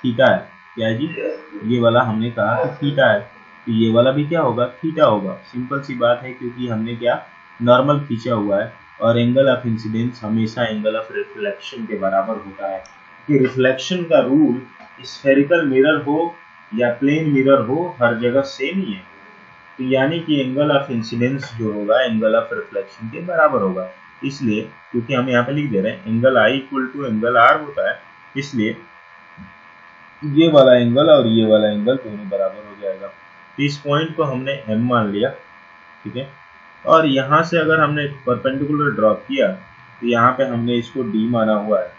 थीटा है। क्या है जी? ये वाला हमने कहा कि थीटा है, तो ये वाला भी क्या होगा? थीटा होगा। सिंपल सी बात है, क्योंकि हमने क्या नॉर्मल खींचा हुआ है, और एंगल ऑफ इंसिडेंस हमेशा एंगल ऑफ रिफ्लेक्शन के बराबर होता है। कि रिफ्लेक्शन का रूल स्फेरिकल मिरर हो या प्लेन मिरर हो, हर जगह सेम ही है। तो यानी कि एंगल ऑफ इंसिडेंस जो होगा एंगल ऑफ रिफ्लेक्शन के बराबर होगा। इसलिए क्योंकि हम यहाँ पे लिख दे रहे हैं एंगल I = एंगल R होता है, इसलिए ये वाला एंगल और ये वाला एंगल दोनों बराबर हो जाएगा। तो इस पॉइंट को हमने M मान लिया। ठीक है, और यहाँ से अगर हमने परपेंडिकुलर ड्रॉप किया तो यहाँ पे हमने इसको D माना हुआ है,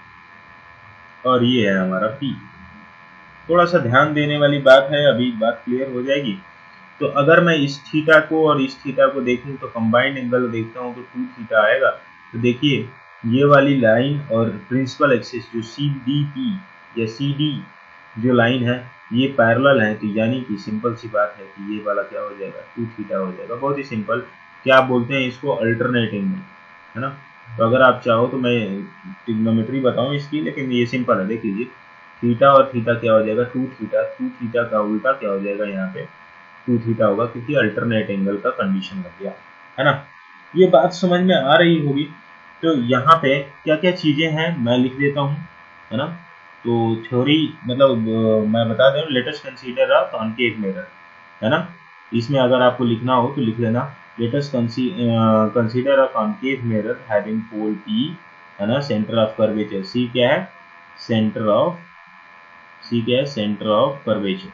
और ये है हमारा P। थोड़ा सा ध्यान देने वाली बात है, अभी बात क्लियर हो जाएगी। तो अगर मैं इस थीटा को और इस थीटा को देखूं तो कंबाइंड एंगल देखता हूं तो 2 थीटा आएगा। तो देखिए ये वाली लाइन और प्रिंसिपल एक्सिस जो CDP या CD जो लाइन है ये पैरेलल है, तो यानी कि सिंपल सी बात है कि ये वाला क्या हो जाएगा? 2 थीटा हो जाएगा। बहुत ही सिंपल। क्या बोलते हैं इसको? अल्टरनेट एंगल, है ना। तो अगर आप चाहो तो मैं ट्रिग्नोमेट्री बताऊं इसकी, लेकिन ये सिंपल है। देख लीजिए, थीटा और थीटा क्या हो जाएगा, 2 थीटा। 2 थीटा का उल्टा क्या हो जाएगा, यहाँ पे 2 थीटा होगा, क्योंकि अल्टरनेट एंगल का कंडीशन लग गया, है ना। ये बात समझ में आ रही होगी। तो यहाँ पे क्या क्या चीजें हैं मैं लिख देता हूँ, है ना। तो थ्योरी मतलब मैं बता दूं, late us consider a concave mirror, है ना। इसमें अगर आपको लिखना हो तो लिख लेना, let us consider a concave mirror having pole P, है ना, सेंटर ऑफ कर्वेचर C क्या है, सेंटर ऑफ C क्या है, सेंटर ऑफ कर्वेचर,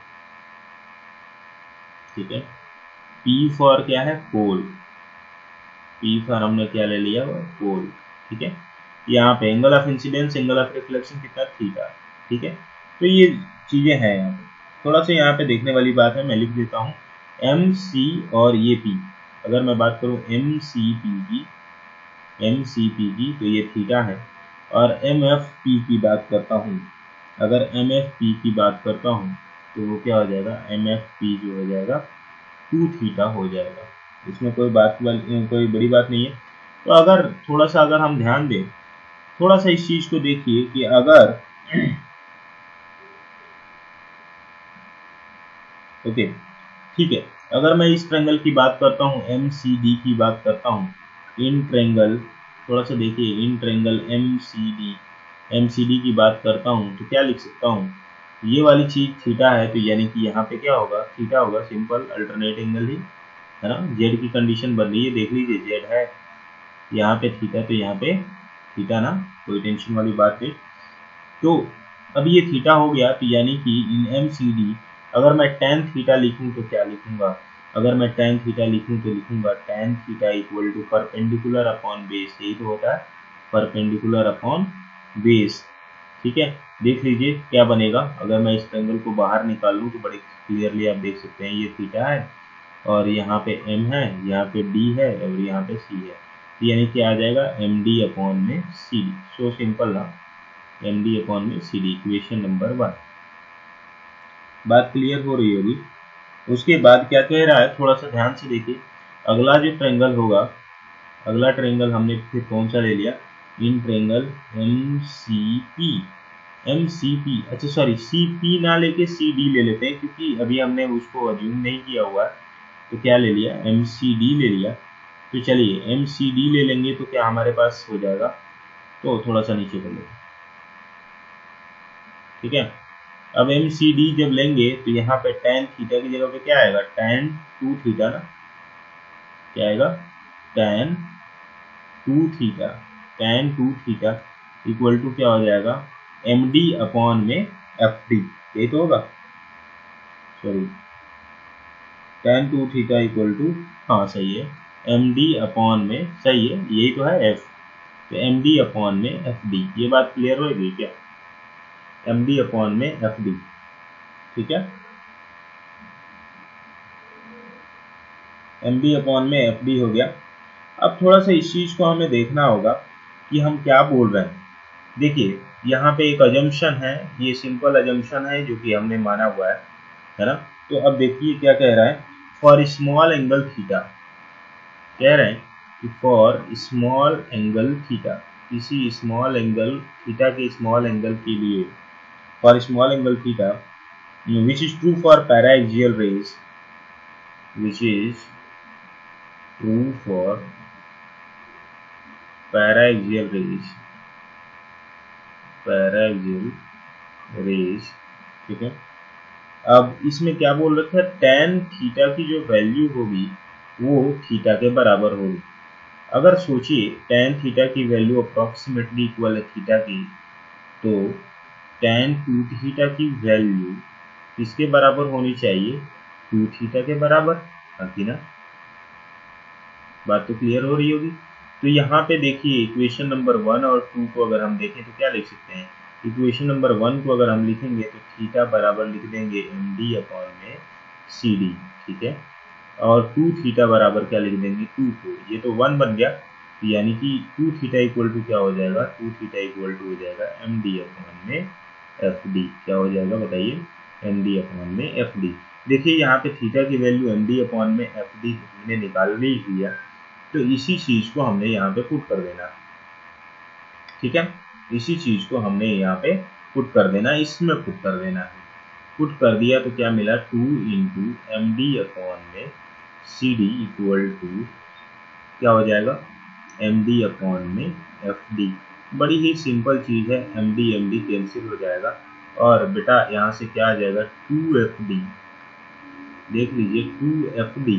ठीक है। P फॉर क्या है, पोल, P फॉर हमने क्या ले लिया, पोल, ठीक है। यहाँ पे angle of incidence, angle of reflection कितना, थीटा, ठीक है। तो ये चीजें हैं यहाँ पे। थोड़ा सा यहाँ पे देखने वाली बात है, मैं लिख देता हूँ एम सी और ये P। अगर मैं बात करूँ एम सी पी की तो ये थीटा है, और एम एफ पी की बात करता हूँ, अगर एम एफ पी की बात करता हूँ तो वो क्या हो जाएगा, एम एफ पी जो हो जाएगा 2 थीटा हो जाएगा। इसमें कोई बड़ी बात नहीं है। तो अगर थोड़ा सा अगर हम ध्यान दें, थोड़ा सा इस चीज को देखिए कि अगर ओके, ठीक है, अगर मैं इस ट्रायंगल की बात करता हूँ, एम सी डी की बात करता हूँ, इन ट्रायंगल, थोड़ा सा देखिए, in triangle M C D की बात करता हूँ तो क्या लिख सकता हूँ, ये वाली चीज थीटा है, तो यानी कि यहाँ पे क्या होगा, थीटा होगा, सिंपल अल्टरनेट एंगल ही, है ना। जेड की कंडीशन बन रही है, देख लीजिए, जेड है यहाँ पे थीटा, तो यहाँ पे थीटा ना, कोई टेंशन वाली बात नहीं। तो अब ये थीटा हो गया, तो यानी कि इन एम सी डी अगर मैं tan थीटा लिखूं तो क्या लिखूंगा, अगर मैं tan थीटा लिखूं तो लिखूंगा tan theta equal to perpendicular upon base, यही तो होता है, परपेंडिकुलर अपॉन बेस, ठीक है। देख लीजिए क्या बनेगा, अगर मैं इस ट्रायंगल को बाहर निकाल लूँ तो बड़े क्लियरली आप देख सकते हैं, ये थीटा है और यहाँ पे m है, यहाँ पे d है और यहाँ पे c है, तो यानी कि आ जाएगा md अपॉन में cd। सो सिंपल ना, md अपॉन में cd, इक्वेशन नंबर 1। बात क्लियर हो रही होगी। उसके बाद क्या कह रहा है, थोड़ा सा ध्यान से देखिए, अगला जो ट्रायंगल होगा, अगला ट्रायंगल हमने फिर कौन सा ले लिया, in triangle M C P, अच्छा सॉरी, सी पी ना लेके सी डी ले लेते हैं, क्योंकि अभी हमने उसको अज्यूम नहीं किया हुआ है, तो क्या ले लिया, एम सी डी ले लिया। तो चलिए एम सी डी ले लेंगे तो क्या हमारे पास हो जाएगा, तो थोड़ा सा नीचे कर लेते, ठीक है। अब एम सी डी जब लेंगे तो यहाँ पे tan थीटा की जगह पे क्या आएगा, tan 2 थीटा ना, क्या आएगा, tan 2 theta, tan 2 theta equal to क्या हो जाएगा, एम डी अपॉन में एफ डी, यही तो होगा, sorry, tan 2 theta equal to, हाँ सही है, एम डी अपॉन में, सही है, यही तो है एफ, तो एम डी अपॉन में एफ डी। ये बात क्लियर होगी क्या, एम डी अपॉन में एफ डी, ठीक है, एम डी अपॉन में एफ डी हो गया। अब थोड़ा सा इस चीज को हमें देखना होगा कि हम क्या बोल रहे हैं। देखिए यहाँ पे एक अजम्पशन है, ये सिंपल अजम्पशन है जो कि हमने माना हुआ है ना। तो अब देखिए क्या कह रहा है, फॉर स्मॉल एंगल थीटा, कह रहे हैं कि फॉर स्मॉल एंगल थीटा, किसी स्मॉल एंगल थीटा के स्मॉल एंगल के लिए, for small angle theta which is true for paraxial rays, which is true for paraxial rays, ठीक है। अब इसमें क्या बोल रखा है, tan थीटा की जो वैल्यू होगी वो थीटा के बराबर होगी। अगर सोचिए tan थीटा की वैल्यू अप्रोक्सीमेटली इक्वल है थीटा की, तो tan 2 थीटा की वैल्यू किसके बराबर होनी चाहिए, 2 थीटा के बराबर, बाकी ना, बात तो क्लियर हो रही होगी। तो यहाँ पे देखिए इक्वेशन नंबर 1 और 2 को अगर हम देखें तो क्या लिख सकते हैं, इक्वेशन नंबर 1 को अगर हम लिखेंगे तो थीटा बराबर लिख देंगे एम डी अपॉन में सी डी, ठीक है, और 2 थीटा बराबर क्या लिख देंगे, 2 को, ये तो 1 बन गया, तो यानी कि 2 थीटा इक्वल टू क्या हो जाएगा, 2 थीटा इक्वल टू हो जाएगा एम डी अपॉन में एफ डी, क्या हो जाएगा बताइए, एम डी अपॉन में एफ डी। देखिए यहाँ पे थीटा की वैल्यू एम डी अपॉन में एफ डी हमने निकाल ली है, तो इसी चीज को हमने यहाँ पे पुट कर देना, ठीक है, इसी चीज को हमने यहाँ पे पुट कर देना, इसमें पुट कर देना है। पुट कर दिया तो क्या मिला, 2 इंटू एम डी अपॉन में सी डी इक्वल टू क्या हो जाएगा, एम डी अपॉन में एफ डी। बड़ी ही सिंपल चीज है, एम डी कैंसिल हो जाएगा और बेटा यहाँ से क्या आ जाएगा, 2FD। देख लीजिए 2FD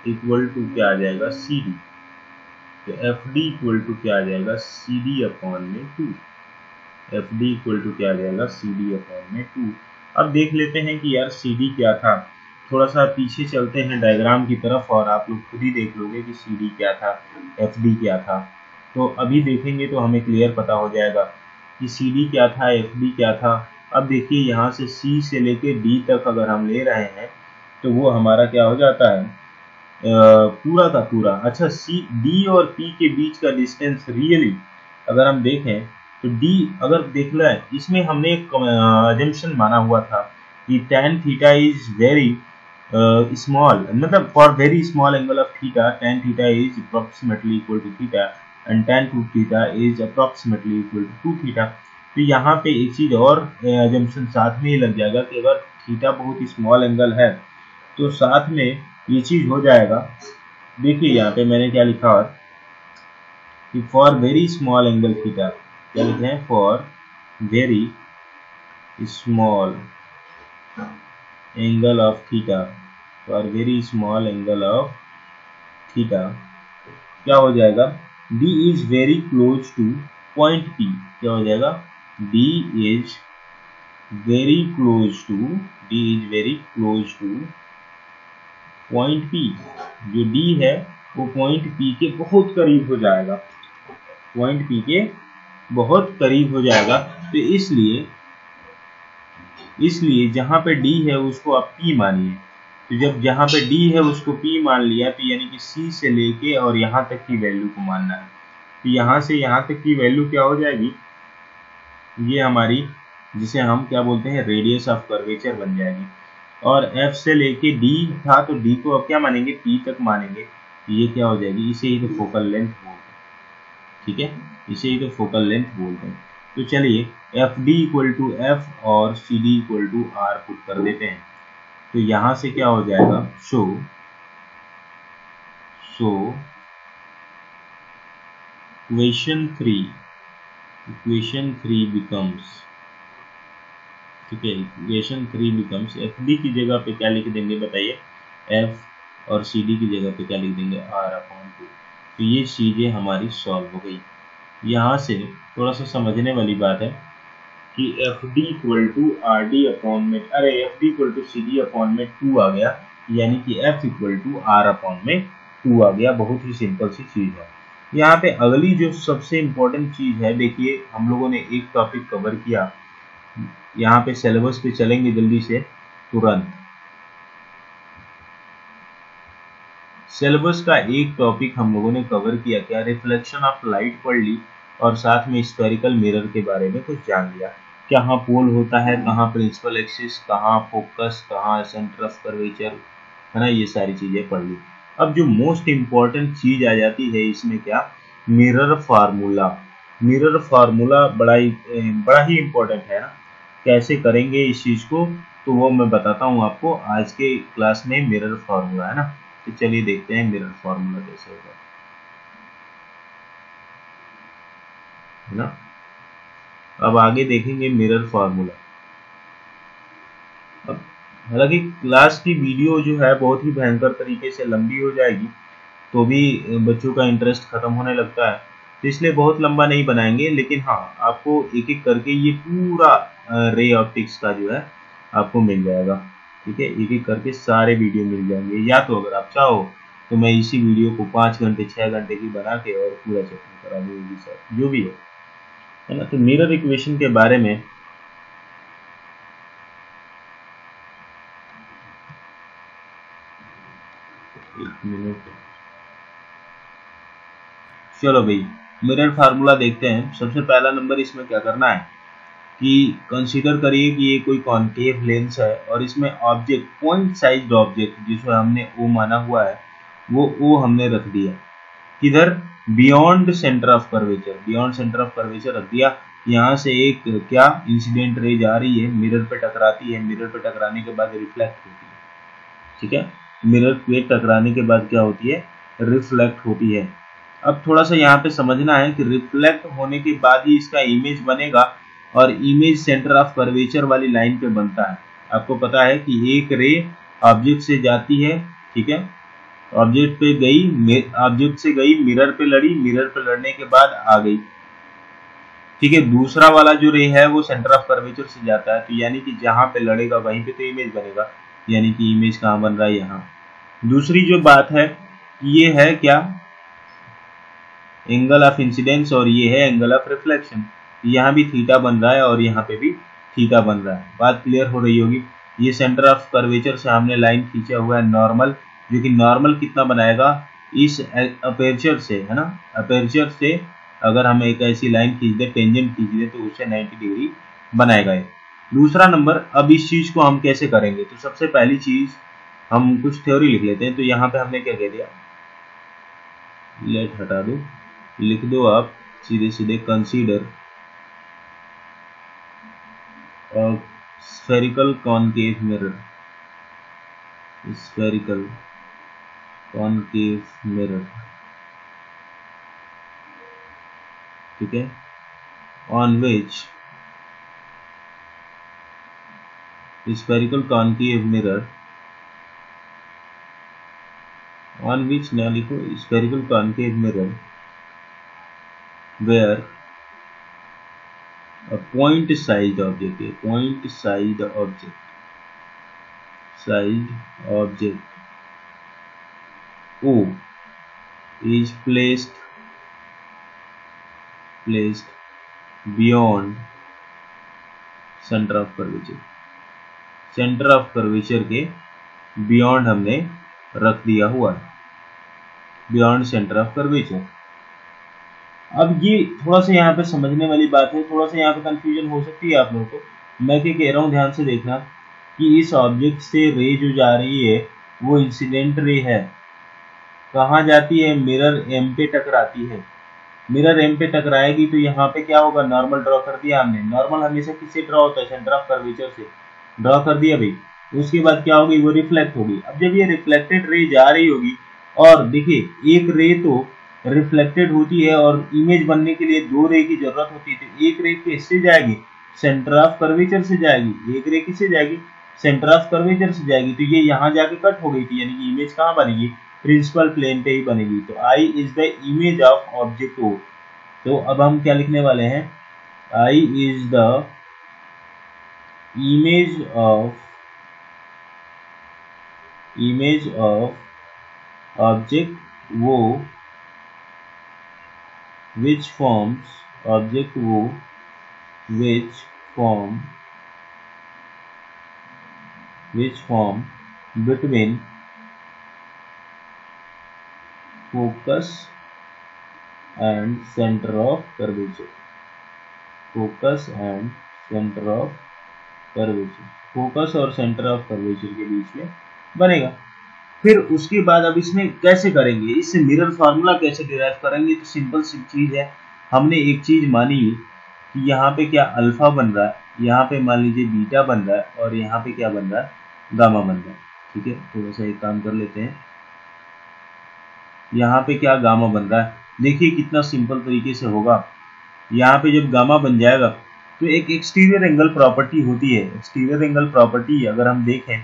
इक्वल टू क्या आ जाएगा, CD। तो FD इक्वल टू क्या आ जाएगा, CD अपॉन में 2। FD इक्वल टू क्या आ जाएगा, CD अपॉन में 2। अब देख लेते हैं कि यार CD क्या था। थोड़ा सा पीछे चलते हैं डायग्राम की तरफ और आप लोग खुद ही देख लोगे कि CD क्या था, FD क्या था। तो अभी देखेंगे तो हमें क्लियर पता हो जाएगा कि CD क्या था, FD क्या था। अब देखिए यहाँ से C से लेके D तक अगर हम ले रहे हैं तो वो हमारा क्या हो जाता है, पूरा का पूरा। अच्छा, D और P के बीच का डिस्टेंस रियली अगर हम देखें तो D अगर देख लें, इसमें हमने एक अजम्पशन माना हुआ था कि tan theta is very small, मतलब for very small angle of theta tan theta is approximately equal to theta and tan 2 theta is approximately equal to 2 theta. तो यहाँ पे एक चीज और अजम्पशन साथ में ही लग जाएगा कि अगर थीटा बहुत ही स्मॉल एंगल है तो साथ में ये चीज हो जाएगा। देखिए यहाँ पे मैंने क्या लिखा है कि for very small angle theta, क्या लिखे हैं, for very small angle of theta, for very small angle of theta क्या हो जाएगा, D is very close two point P। क्या हो जाएगा, D is very close two point P। जो D है वो पॉइंट P के बहुत करीब हो जाएगा, पॉइंट P के बहुत करीब हो जाएगा। तो इसलिए जहां पे D है उसको आप P मानिए। तो जब जहां पे D है उसको P मान लिया तो यानी कि C से लेके और यहाँ तक की वैल्यू को मानना है। तो यहाँ से यहाँ तक की वैल्यू क्या हो जाएगी, ये हमारी जिसे हम क्या बोलते हैं, रेडियस ऑफ कर्वेचर बन जाएगी। और F से लेके D था तो D को अब क्या मानेंगे, P तक मानेंगे। ये क्या हो जाएगी, इसे ही तो फोकल लेंथ बोलते हैं। ठीक है, इसे ही तो फोकल लेंथ बोलते हैं। तो चलिए FD इक्वल टू F और CD equal to R put कर देते हैं। तो यहाँ से क्या हो जाएगा, इक्वेशन 3 बिकम्स, ठीक है, इक्वेशन 3 बिकम्स FD की जगह पे क्या लिख देंगे बताइए, F और CD की जगह पे क्या लिख देंगे, R/2। तो ये चीजें हमारी सॉल्व हो गई। यहाँ से थोड़ा सा समझने वाली बात है कि FD equal to RD upon में, अरे FD equal to CD upon में 2 आ गया, यानी कि F equal to R upon में 2 आ गया। बहुत ही सिंपल सी चीज है। यहाँ पे अगली जो सबसे इम्पोर्टेंट चीज है, देखिए हम लोगों ने एक टॉपिक कवर किया, यहाँ पे सिलेबस पे चलेंगे जल्दी से तुरंत। सिलेबस का एक टॉपिक हम लोगों ने कवर किया, क्या, रिफ्लेक्शन ऑफ लाइट पढ़ ली और साथ में स्फेरिकल मिरर के बारे में कुछ जान लिया। कहाँ पोल होता है, कहाँ प्रिंसिपल एक्सिस, कहाँ फोकस, कहाँ सेंटर ऑफ कर्वेचर, है ना, ये सारी चीजें पढ़ ली। अब जो मोस्ट इम्पोर्टेंट चीज आ जाती है इसमें, क्या, मिरर फार्मूला। मिरर फार्मूला बड़ा ही इम्पोर्टेंट है ना। कैसे करेंगे इस चीज को तो वो मैं बताता हूँ आपको आज के क्लास में। मिरर फार्मूला है ना, तो चलिए देखते हैं मिरर फार्मूला कैसे होगा, है ना। अब आगे देखेंगे मिरर फार्मूला। अब हालांकि क्लास की वीडियो जो है बहुत ही भयंकर तरीके से लंबी हो जाएगी, तो भी बच्चों का इंटरेस्ट खत्म होने लगता है, तो इसलिए बहुत लंबा नहीं बनाएंगे। लेकिन हाँ, आपको एक एक करके ये पूरा रे ऑप्टिक्स का जो है आपको मिल जाएगा। ठीक है, एक एक करके सारे वीडियो मिल जाएंगे। या तो अगर आप चाहो तो मैं इसी वीडियो को 5 घंटे 6 घंटे की बना के और पूरा चैप्टर करा दूंगी सर, जो भी है ना। तो मिरर इक्वेशन के बारे में एक मिनट, चलो भाई मिरर फार्मूला देखते हैं। सबसे पहला नंबर इसमें क्या करना है कि कंसीडर करिए कि ये कोई कॉन्केव लेंस है और इसमें ऑब्जेक्ट, पॉइंट साइज्ड ऑब्जेक्ट जिसमें हमने O माना हुआ है, वो O हमने रख दिया किधर, beyond centre of curvature, beyond centre of curvature रख दिया। यहाँ से एक क्या इंसिडेंट रे जा रही है, मिरर पे टकराती है, मिरर पे टकराने के बाद रिफ्लेक्ट होती है, ठीक है। मिरर पे टकराने के बाद क्या होती है, रिफ्लेक्ट होती है। अब थोड़ा सा यहाँ पे समझना है कि रिफ्लेक्ट होने के बाद ही इसका इमेज बनेगा, और इमेज सेंटर ऑफ कर्वेचर वाली लाइन पे बनता है। आपको पता है कि एक रे ऑब्जेक्ट से जाती है, ठीक है, ऑब्जेक्ट पे गई, ऑब्जेक्ट से गई, मिरर पे लड़ी, मिरर पे लड़ने के बाद आ गई, ठीक है। दूसरा वाला जो रे है वो सेंटर ऑफ कर्वेचर से जाता है, तो यानी कि जहां पे लड़ेगा वहीं पे तो इमेज बनेगा, यानी कि इमेज कहाँ बन रहा है, यहाँ। दूसरी जो बात है ये है क्या, एंगल ऑफ इंसिडेंस, और ये है एंगल ऑफ रिफ्लेक्शन। यहाँ भी थीटा बन रहा है और यहाँ पे भी थीटा बन रहा है। बात क्लियर हो रही होगी। ये सेंटर ऑफ कर्वेचर से हमने लाइन खींचा हुआ है नॉर्मल, जो कि नॉर्मल कितना बनाएगा, इस अपर्चर से, है ना, अपर्चर से अगर हम एक ऐसी लाइन खींच दे, टेंजेंट खींच दे, तो उससे 90 डिग्री बनाएगा ये। दूसरा नंबर, अब इस चीज को हम कैसे करेंगे, तो सबसे पहली चीज हम कुछ थ्योरी लिख लेते हैं। तो यहाँ पे हमने क्या कह दिया, लेट हटा दो, लिख दो आप सीधे सीधे, consider spherical concave mirror, spherical concave mirror, ठीक है, on which spherical concave mirror, on which ना लिखो, spherical concave mirror where a point sized object है, point sized object, sized object O is placed beyond center of curvature, centre of curvature के beyond हमने रख दिया हुआ है, beyond centre of curvature. अब ये थोड़ा सा यहाँ पे समझने वाली बात है, थोड़ा सा यहाँ पे कंफ्यूजन हो सकती है आप लोगों को। मैं क्या कह रहा हूँ, ध्यान से देखना कि इस ऑब्जेक्ट से रे जो जा रही है वो इंसिडेंट रे है, कहाँ जाती है, मिरर एम पे टकराती है। मिरर एम पे टकराएगी तो यहाँ पे क्या होगा, नॉर्मल ड्रॉ कर दिया हमने। नॉर्मल हमेशा किससे ड्रॉ होता है, सेंटर ऑफ कर्वेचर से ड्रॉ कर दिया भाई। उसके बाद क्या होगी, वो रिफ्लेक्ट होगी। अब जब ये रिफ्लेक्टेड रे जा रही होगी, और देखिए एक रे तो रिफ्लेक्टेड होती है और इमेज बनने के लिए दो रे की जरूरत होती है, तो एक रे किससे जाएगी, सेंटर ऑफ कर्वेचर से जाएगी। एक रे किससे जाएगी, सेंटर ऑफ कर्वेचर से जाएगी, तो ये यहाँ जाके कट हो गई थी, यानी कि इमेज कहाँ बनेगी, प्रिंसिपल प्लेन पे ही बनेगी। तो I is the image of object O. तो अब हम क्या लिखने वाले हैं, I is the image of object O which forms object O which form between focus and center of curvature, focus and center of curvature, focus और centre of curvature के बीच में बनेगा। फिर उसके बाद अब इसमें कैसे करेंगे, इससे मिरर फार्मूला कैसे डिराइव करेंगे, तो सिंपल सी चीज है। हमने एक चीज मानी कि यहाँ पे क्या अल्फा बन रहा है, यहाँ पे मान लीजिए बीटा बन रहा है, और यहाँ पे क्या बन रहा है, गामा बन रहा है, ठीक है। थोड़ा सा एक काम कर लेते हैं, यहाँ पे क्या गामा बन रहा है, देखिए कितना सिंपल तरीके से होगा। यहाँ पे जब गामा बन जाएगा तो एक एक्सटीरियर एंगल प्रॉपर्टी होती है। एक्सटीरियर एंगल प्रॉपर्टी अगर हम देखें,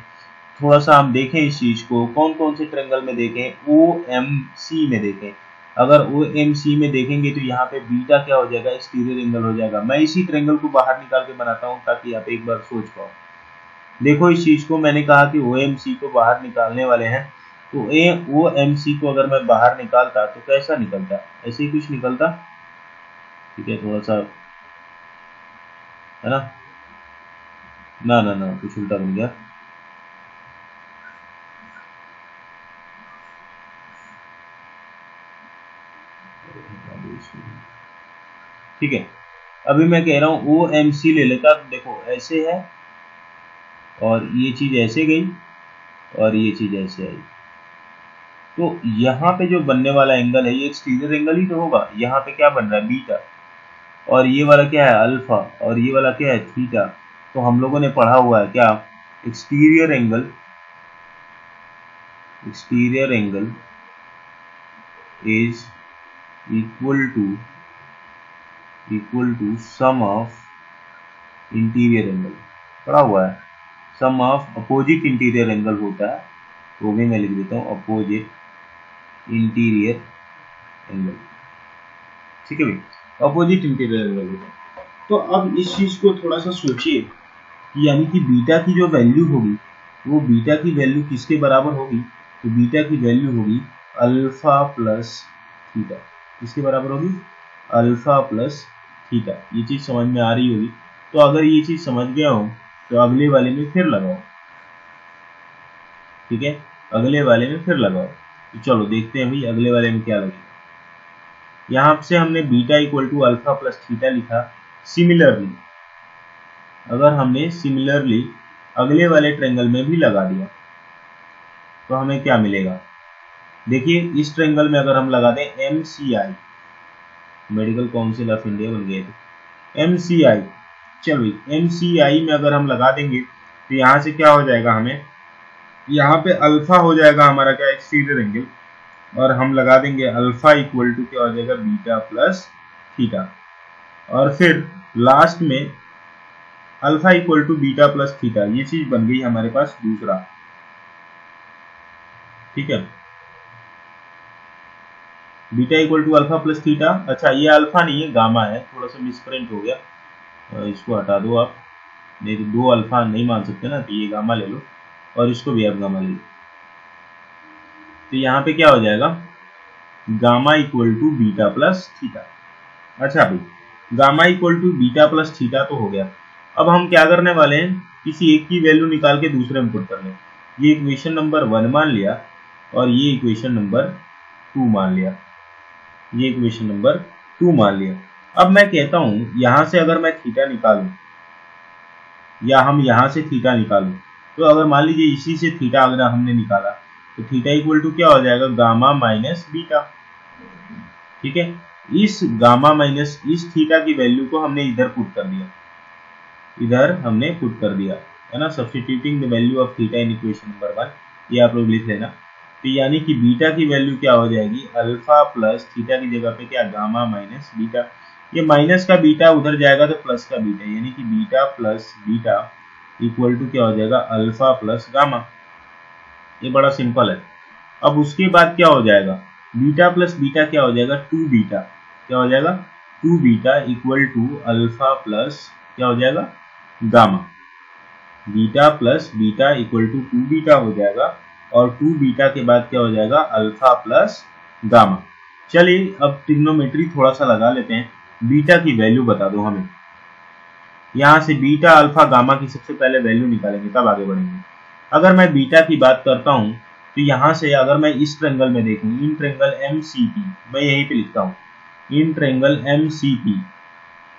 थोड़ा सा हम देखें इस चीज को, कौन कौन से ट्रायंगल में देखें, OMC में देखें। अगर OMC में देखेंगे तो यहाँ पे बीटा क्या हो जाएगा, एक्सटीरियर एंगल हो जाएगा। मैं इसी ट्रायंगल को बाहर निकाल के बनाता हूँ ताकि आप एक बार सोच पाओ। देखो इस चीज को मैंने कहा कि OMC को बाहर निकालने वाले हैं, तो OMC को अगर मैं बाहर निकालता तो कैसा निकलता, ऐसे ही कुछ निकलता, ठीक है। थोड़ा सा है ना, ना ना ना कुछ उल्टा बन गया, ठीक है। अभी मैं कह रहा हूं OMC ले लेता, तो देखो ऐसे है, और ये चीज ऐसे गई, और ये चीज ऐसे आई, तो यहाँ पे जो बनने वाला एंगल है ये एक्सटीरियर एंगल ही तो होगा। यहाँ पे क्या बन रहा है बीटा, और ये वाला क्या है अल्फा, और ये वाला क्या है थीटा। तो हम लोगों ने पढ़ा हुआ है क्या, exterior angle is equal to sum of interior angle, पढ़ा हुआ है। Sum of opposite interior angle होता है, वो भी मैं लिख देता हूँ, अपोजिट इंटीरियर एंगल, ठीक है भाई, अपोजिट इंटीरियर एंगल होता है। तो अब इस चीज को थोड़ा सा सोचिए कि यानी कि बीटा की जो वैल्यू होगी वो बीटा की वैल्यू किसके बराबर होगी, तो बीटा की वैल्यू होगी अल्फा प्लस थीटा। किसके बराबर होगी, अल्फा प्लस थीटा। ये चीज समझ में आ रही होगी। तो अगर ये चीज समझ गया हो तो अगले वाले में फिर लगाओ, ठीक है, अगले वाले में फिर लगाओ। तो चलो देखते हैं भाई अगले वाले में क्या लगेगा। यहाँ से हमने beta equal to alpha plus theta लिखा। सिमिलरली अगर हमने सिमिलरली अगले वाले ट्रायंगल में भी लगा दिया तो हमें क्या मिलेगा। देखिए इस ट्रायंगल में अगर हम लगा दें MCI, medical council of India बन गए थे MCI, चलो MCI में अगर हम लगा देंगे तो यहाँ से क्या हो जाएगा, हमें यहाँ पे अल्फा हो जाएगा हमारा क्या एक्सटीरियर एंगल, और हम लगा देंगे अल्फा इक्वल टू क्या हो जाएगा बीटा प्लस थीटा, और फिर लास्ट में alpha equal to beta plus theta. ये चीज बन गई हमारे पास दूसरा, ठीक है, beta equal to alpha plus theta. अच्छा ये अल्फा नहीं है गामा है, थोड़ा सा मिसप्रिंट हो गया, इसको हटा दो आप, नहीं तो दो अल्फा नहीं मान सकते ना, तो ये गामा ले लो और इसको भी आप गामा ले लो। तो यहाँ पे क्या हो जाएगा, gamma equal to beta plus theta. अच्छा भाई gamma equal to beta plus theta तो हो गया। अब हम क्या करने वाले हैं, किसी एक की वैल्यू निकाल के दूसरे में पुट कर लें। ये इक्वेशन नंबर 1 मान लिया और ये इक्वेशन नंबर 2 मान लिया, ये इक्वेशन नंबर 2 मान लिया। अब मैं कहता हूं यहां से अगर मैं थीटा निकालूं या हम यहां से थीटा निकालूं, तो अगर मान लीजिए इसी से थीटा अगर हमने निकाला तो थीटा इक्वल टू क्या हो जाएगा, गामा माइनस बीटा, ठीक है। इस गामा माइनस इस थीटा की वैल्यू को हमने इधर पुट कर दिया, इधर हमने पुट कर दिया है ना, substituting the value of theta in equation number 1, ये आप लोग लिख लेना। तो यानी कि बीटा की वैल्यू क्या हो जाएगी, अल्फा प्लस थीटा की जगह पे क्या गामा माइनस बीटा। ये माइनस का बीटा उधर जाएगा तो प्लस का बीटा, यानी कि beta plus beta equal to क्या हो जाएगा, अल्फा प्लस गामा। ये बड़ा सिंपल है। अब उसके बाद क्या हो जाएगा, बीटा प्लस बीटा क्या हो जाएगा, 2 बीटा, क्या हो जाएगा 2 beta equal to alpha plus क्या हो जाएगा gamma. Beta plus beta equal to 2 beta हो जाएगा, और 2 बीटा के बाद क्या हो जाएगा, अल्फा प्लस गामा। चलिए अब ट्रिग्नोमेट्री थोड़ा सा लगा लेते हैं। बीटा की वैल्यू बता दो हमें, यहां से बीटा अल्फा गामा की सबसे पहले वैल्यू निकालेंगे तब आगे बढ़ेंगे। अगर मैं बीटा की बात करता हूं तो यहां से अगर मैं इस ट्रायंगल में देखूं, इन ट्रायंगल MCP, मैं यहीं पे लिखता हूं इन ट्रायंगल MCP,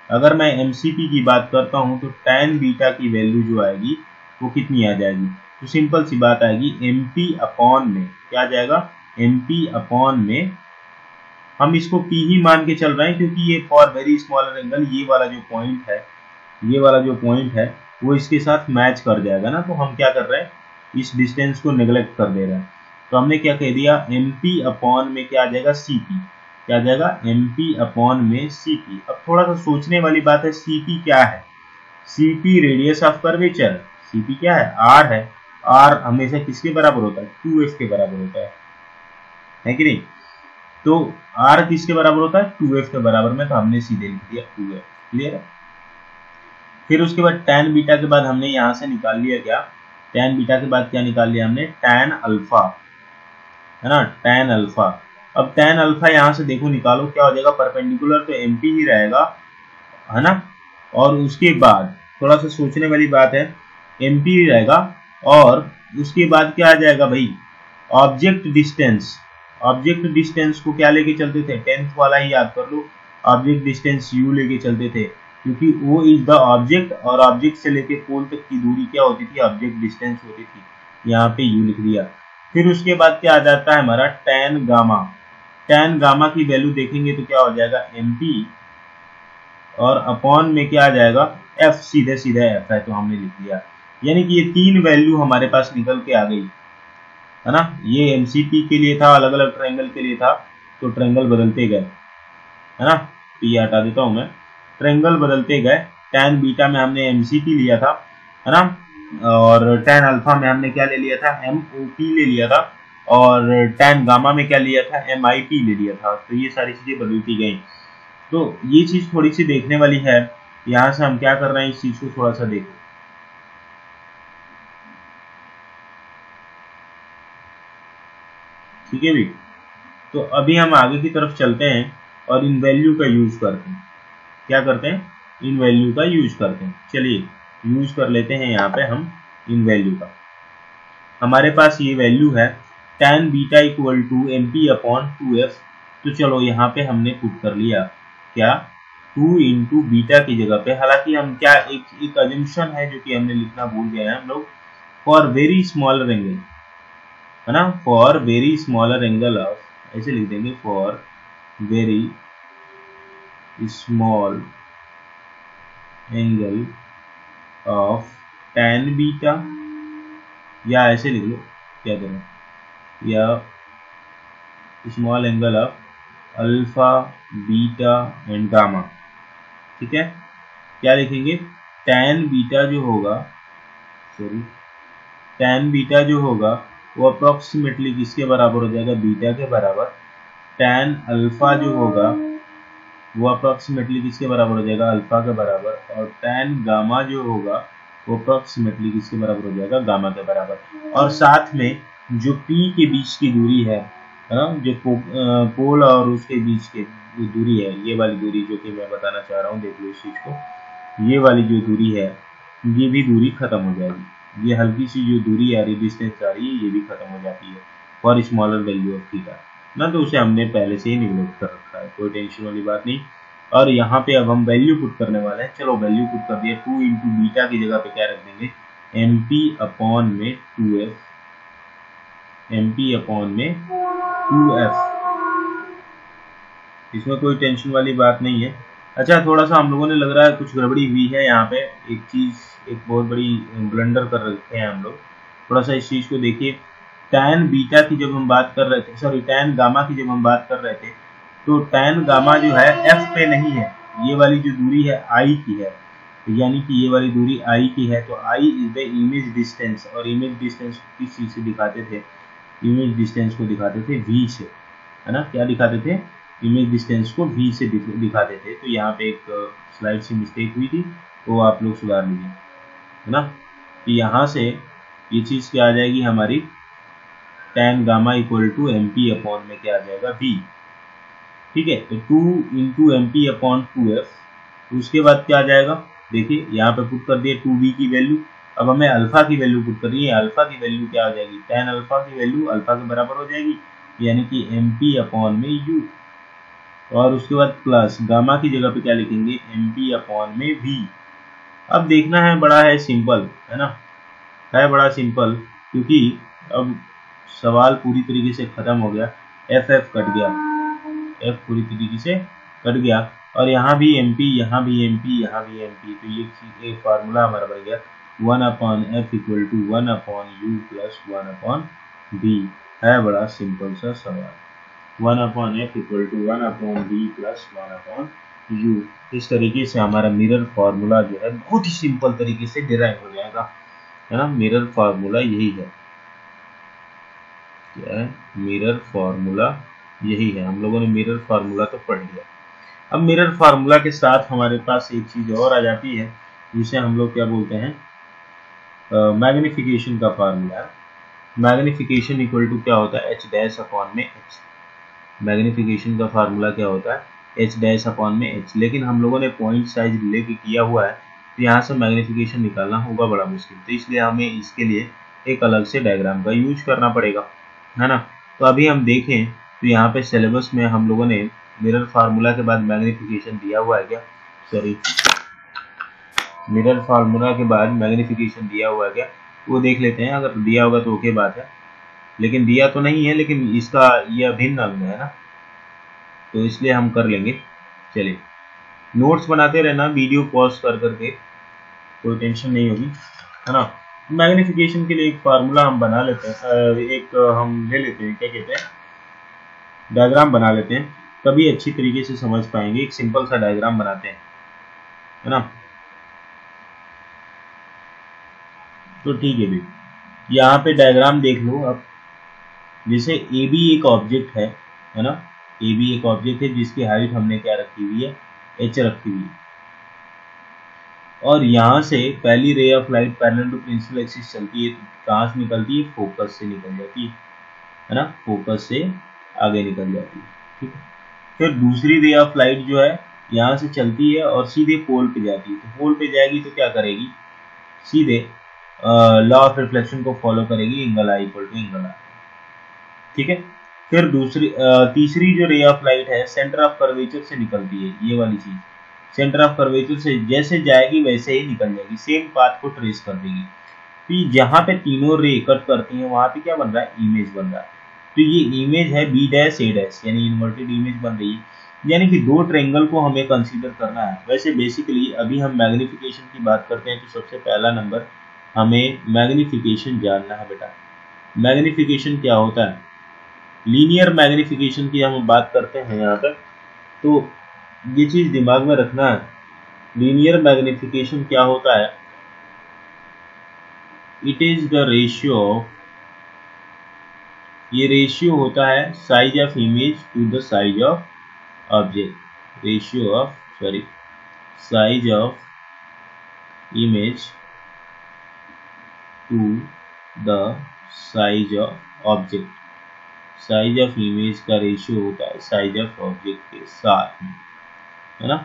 अगर मैं MCP की बात करता हूं तो tan बीटा की वैल्यू जो आएगी वो कितनी आ जाएगी, तो सिंपल सी बात आएगी MP अपॉन में, क्या आ जाएगा MP अपॉन में, हम इसको P ही मान के चल रहे हैं क्योंकि ये फॉर वेरी स्मॉलर एंगल, ये वाला जो पॉइंट है, ये वाला जो पॉइंट है वो इसके साथ मैच कर जाएगा ना, तो हम क्या कर रहे हैं, इस डिस्टेंस को नेग्लेक्ट कर दे रहे हैं। तो हमने क्या कह दिया, MP अपॉन में क्या आ जाएगा CP, क्या आ जाएगा MP अपॉन में CP। अब थोड़ा सा सोचने वाली बात है, CP क्या है, CP radius of curvature, CP क्या है, R है। R हमेशा किसके बराबर होता है, 2f के बराबर होता है कि नहीं। तो R किसके बराबर होता है, 2f के बराबर में, तो हमने सीधे लिख दिया 2f, क्लियर है। फिर उसके बाद tan बीटा के बाद हमने यहां से निकाल लिया क्या, tan बीटा के बाद क्या निकाल लिया हमने, tan अल्फा, है ना, tan अल्फा। अब tan अल्फा यहां से देखो निकालो, क्या हो जाएगा, परपेंडिकुलर तो MP ही रहेगा, है ना, और उसके बाद थोड़ा सा सोचने वाली बात है, MP ही रहेगा, और उसके बाद क्या आ जाएगा भाई, ऑब्जेक्ट डिस्टेंस। ऑब्जेक्ट डिस्टेंस को क्या लेके चलते थे, 10th वाला ही याद कर लो, ऑब्जेक्ट डिस्टेंस u लेके चलते थे, क्योंकि O इज द ऑब्जेक्ट, और ऑब्जेक्ट से लेके पोल तक की दूरी क्या होती थी, ऑब्जेक्ट डिस्टेंस होती थी। यहाँ पे u लिख दिया। फिर उसके बाद क्या आ जाता है हमारा tan गामा। tan गामा की वैल्यू देखेंगे तो क्या हो जाएगा MP, और अपॉन में क्या आ जाएगा F, सीधे सीधे F है तो हमने लिख लिया। यानी कि ये 3 वैल्यू हमारे पास निकल के आ गई है ना। ये MCP के लिए था, अलग अलग ट्रायंगल के लिए था, तो ट्रायंगल बदलते गए है ना। तो ये हटा देता हूं मैं, ट्रायंगल बदलते गए। tan बीटा में हमने MCP लिया था है ना, और tan अल्फा में हमने क्या ले लिया था MOP ले लिया था, और tan गामा में क्या लिया था MIP ले लिया था। तो ये सारी चीजें बदलती गई। तो ये चीज थोड़ी सी देखने वाली है। यहाँ से हम क्या कर रहे हैं, इस चीज को थोड़ा सा देखो। ठीक है भी। तो अभी हम आगे की तरफ चलते हैं और इन वैल्यू का यूज करते हैं। क्या करते हैं, इन वैल्यू का यूज करते हैं। चलिए यूज कर लेते हैं यहाँ पे हम इन वैल्यू का। हमारे पास ये वैल्यू है tan beta equal to MP upon 2F। तो चलो यहाँ पे हमने पुट कर लिया क्या 2 इंटू बीटा की जगह पे। हालांकि हम क्या एक अजम्पशन है जो कि हमने लिखना भूल गए हैं हम लोग, फॉर वेरी स्मॉलर एंगल है ना, for very smaller angle of, ऐसे लिख देंगे for very small angle of tan beta, या ऐसे लिख लो क्या करें, या small angle of alpha beta and gamma. ठीक है, क्या लिखेंगे tan बीटा जो होगा, सॉरी tan बीटा जो होगा वो अप्रोक्सीमेटली किसके बराबर हो जाएगा, बीटा के बराबर। tan अल्फा जो होगा वो अप्रोक्सीमेटली किसके बराबर हो जाएगा, अल्फा के बराबर। और tan गामा जो होगा वो अप्रोक्सीमेटली किसके बराबर हो जाएगा, गामा के बराबर। और साथ में जो P के बीच की दूरी है ना, जो पोल और उसके बीच की जो दूरी है, ये वाली दूरी जो कि मैं बताना चाह रहा हूँ, देख लो इस चीज को, ये वाली जो दूरी है ये भी दूरी खत्म हो जाएगी। ये हल्की सी जो दूरी आ रही है, डिस्टेंस आ रही है, ये भी खत्म हो जाती है for smaller value of theta ना। तो उसे हमने पहले से ही निगलेक्ट कर रखा है, कोई टेंशन वाली बात नहीं। और यहाँ पे अब हम वैल्यू पुट करने वाले हैं। चलो वैल्यू पुट कर दिया, 2 इंटू बीटा की जगह पे क्या रख देंगे MP अपॉन में 2F, MP अपॉन में 2F। इसमें कोई टेंशन वाली बात नहीं है। अच्छा, थोड़ा सा हम लोगों ने लग रहा है कुछ गड़बड़ी हुई है यहाँ पे, एक चीज एक बहुत बड़ी ब्लंडर कर रखे हैं हम लोग। थोड़ा सा इस चीज को देखिए, tan बीटा की जब हम बात कर रहे थे, सॉरी tan गामा की जब हम बात कर रहे थे, तो tan गामा जो है F पे नहीं है, ये वाली जो दूरी है I की है। यानी कि ये वाली दूरी I की है, तो I is the image distance. और इमेज डिस्टेंस किस चीज से दिखाते थे, इमेज डिस्टेंस को दिखाते थे V से, है ना। क्या दिखाते थे, इमेज डिस्टेंस को V से दिखाते थे। तो यहाँ पे एक स्लाइड से मिस्टेक हुई थी, तो आप लोग सुधार लीजिए, है ना। तो यहाँ से ये चीज क्या आ जाएगी हमारी, tan gamma equal to MP upon में क्या आ जाएगा V। ठीक है, तो 2 इंटू MP अपॉन 2F। उसके बाद क्या आ जाएगा, देखिए यहाँ पे पुट कर दिए 2V की वैल्यू। अब हमें अल्फा की वैल्यू पुट करनी है। अल्फा की वैल्यू क्या हो जाएगी, tan अल्फा की वैल्यू अल्फा के बराबर हो जाएगी, यानी कि MP अपॉन में U। और उसके बाद प्लस गामा की जगह पे क्या लिखेंगे, MP अपॉन में V। अब देखना है, बड़ा है सिंपल, है ना, है बड़ा सिंपल, क्योंकि अब सवाल पूरी तरीके से खत्म हो गया। F कट गया, F पूरी तरीके से कट गया, और यहाँ भी MP, यहाँ भी MP, यहाँ भी MP। तो ये फार्मूला हमारा बन गया 1 upon F equal to 1 upon U plus 1 upon B। है बड़ा सिंपल सा सवाल, 1 upon F equal to 1 upon B plus 1 upon U। इस तरीके से हमारा मिरर फार्मूला जो है बहुत ही सिंपल तरीके से डिराइव हो जाएगा, है ना। मिरर फार्मूला यही है, क्या है, मिरर फार्मूला यही है। हम लोगों ने मिरर फार्मूला तो पढ़ लिया। अब मिरर फार्मूला के साथ हमारे पास एक चीज और आ जाती है, जिसे हम लोग क्या बोलते हैं, मैग्निफिकेशन का फार्मूला। मैग्निफिकेशन इक्वल टू क्या होता है, H डैश अपॉन में H। मैग्निफिकेशन का फार्मूला क्या होता है, H डैश अपॉन में H। लेकिन हम लोगों ने पॉइंट साइज लेके किया हुआ है, तो यहाँ से मैग्निफिकेशन निकालना होगा बड़ा मुश्किल, तो इसलिए हमें इसके लिए एक अलग से डायग्राम का यूज करना पड़ेगा, है ना। तो अभी हम देखें तो यहाँ पे सिलेबस में हम लोगों ने मिरर फार्मूला के बाद मैग्निफिकेशन दिया हुआ है क्या, सॉरी, मिरर फार्मूला के बाद मैग्निफिकेशन दिया हुआ है क्या, वो देख लेते हैं। अगर दिया होगा तो ओके बात है, लेकिन दिया तो नहीं है, लेकिन इसका ये अभिन्न अंग है ना, तो इसलिए हम कर लेंगे। चलिए नोट्स बनाते रहना, वीडियो पॉज कर करके, कोई टेंशन नहीं होगी, है ना। मैग्नीफिकेशन के लिए एक फार्मूला हम बना लेते हैं, एक हम ले लेते हैं, क्या कहते हैं, डायग्राम बना लेते हैं, तभी अच्छी तरीके से समझ पाएंगे। एक सिंपल सा डायग्राम बनाते हैं, है ना। तो ठीक है भाई, यहाँ पे डायग्राम देख लो अब। जैसे ए बी एक ऑब्जेक्ट है ना, ए बी एक ऑब्जेक्ट है जिसकी हाइट हमने क्या रखी हुई है, एच रखी हुई है। और यहाँ से पहली ray of light parallel to principal axis चलती है, तो कहाँ से निकलती है, फोकस से निकल जाती है ना, फोकस से आगे निकल जाती है, ठीक है। फिर दूसरी रे ऑफ लाइट जो है यहाँ से चलती है और सीधे पोल पे जाती है, तो पोल पे जाएगी तो क्या करेगी, सीधे लॉ ऑफ रिफ्लेक्शन को फॉलो करेगी, angle i equal to angle r, ठीक है। फिर तीसरी जो रे ऑफ लाइट है सेंटर ऑफ कर्वेचर से निकलती है, ये वाली चीज सेंटर ऑफ कर्वेचर से जैसे जाएगी वैसे ही निकल जाएगी, सेम पाथ को ट्रेस कर देगी। तो जहां पे तीनों रे कट करती हैं वहां पे क्या बन रहा है, इमेज बन रहा है। तो ये इमेज है बी डैश ए डैश, यानी इन्वर्टेड इमेज बन रही है, यानी कि दो ट्रायंगल को हमें कंसीडर करना है। वैसे बेसिकली अभी हम मैग्नीफिकेशन की बात करते हैं, तो सबसे पहला नंबर हमें मैग्नीफिकेशन जानना है बेटा। मैग्नीफिकेशन क्या होता है, लीनियर मैग्नीफिकेशन की हम बात करते हैं यहाँ पर, तो ये चीज दिमाग में रखना है। लीनियर मैग्नीफिकेशन क्या होता है, it is the ratio of, ये रेशियो होता है size of image to the size of object, ratio of size of image to the size of object. Size of image का रेशियो होता है साइज ऑफ ऑब्जेक्ट के साथ में, है ना।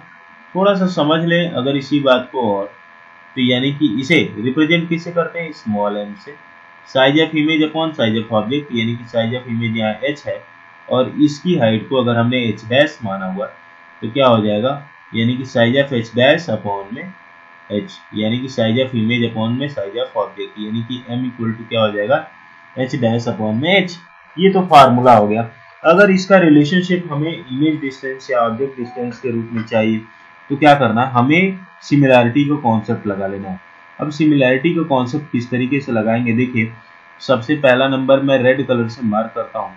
थोड़ा सा समझ लें अगर इसी बात को, और तो यानी कि इसे रिप्रेजेंट किससे करते हैं, स्मॉल एम से, size of image upon size of object, यानी कि साइज ऑफ इमेज यहाँ h है और इसकी हाइट को अगर हमने h डैश माना हुआ तो क्या हो जाएगा, यानी कि size of h dash upon में h, यानी कि साइज ऑफ इमेज अपॉन में साइज ऑफ ऑब्जेक्ट, यानी कि m इक्वल टू क्या हो जाएगा, h डैश अपॉन में h। ये तो फार्मूला हो गया। अगर इसका रिलेशनशिप हमें इमेज डिस्टेंस या ऑब्जेक्ट डिस्टेंस के रूप में चाहिए तो क्या करना, हमें सिमिलैरिटी का कॉन्सेप्ट लगा लेना है। अब सिमिलैरिटी का कॉन्सेप्ट किस तरीके से लगाएंगे, देखिए सबसे पहला नंबर मैं रेड कलर से मार्क करता हूँ।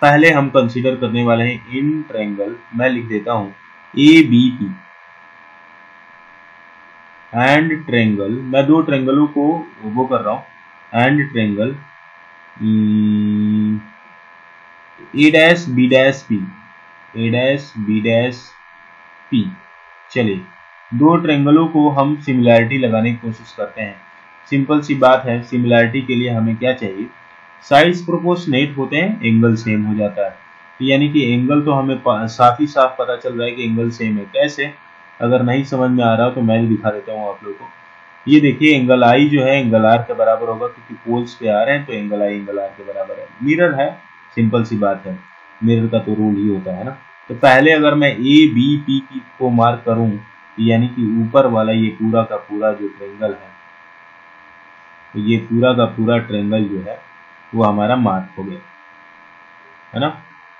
पहले हम कंसीडर करने वाले हैं इन ट्रायंगल, मैं लिख देता हूँ A B P and triangle, मैं दो ट्रायंगलों को वो कर रहा हूँ, and triangle A dash B dash P, A dash B dash P. चलिए दो ट्रायंगलों को हम सिमिलैरिटी लगाने की कोशिश करते हैं। सिंपल सी बात है, सिमिलैरिटी के लिए हमें क्या चाहिए, साइड्स प्रोपोर्शनेट होते हैं, एंगल सेम हो जाता है। तो यानी कि एंगल तो हमें साफ ही साफ पता चल रहा है कि एंगल सेम है। कैसे, अगर नहीं समझ में आ रहा तो मैं दिखा देता हूँ आप लोगों को। ये देखिए एंगल आई जो है एंगल आर के बराबर होगा, क्योंकि पोल्स पे आ रहे हैं तो एंगल आई एंगल आर के बराबर है। मिरर है, सिंपल सी बात है, मिरर का तो रूल ही होता है ना। तो पहले अगर मैं ए बी पी की को मार्क करूं, यानी कि ऊपर वाला ये पूरा का पूरा जो ट्रायंगल है, तो ये पूरा का पूरा ट्रायंगल जो है वो हमारा मार्क हो गया, है ना।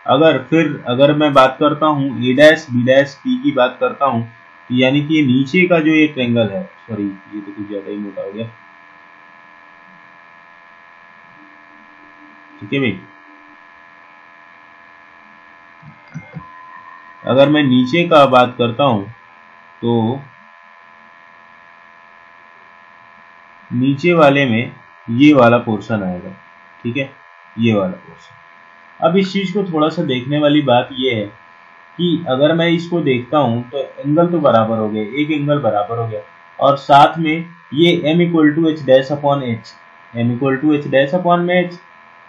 अगर मैं बात करता हूँ ए डैश बी डैश पी की बात करता हूँ, यानी कि नीचे का जो ये ट्रायंगल है, सॉरी ये तो कुछ ज्यादा ही मोटा हो गया, ठीक है भाई। अगर मैं नीचे का बात करता हूं तो नीचे वाले में ये वाला पोर्शन आएगा, ठीक है, ये वाला पोर्शन। अब इस चीज को थोड़ा सा देखने वाली बात ये है कि अगर मैं इसको देखता हूं तो एंगल तो बराबर हो गए, एक एंगल बराबर हो गया, और साथ में ये m equal to H dash upon H, m equal to H dash upon में एच,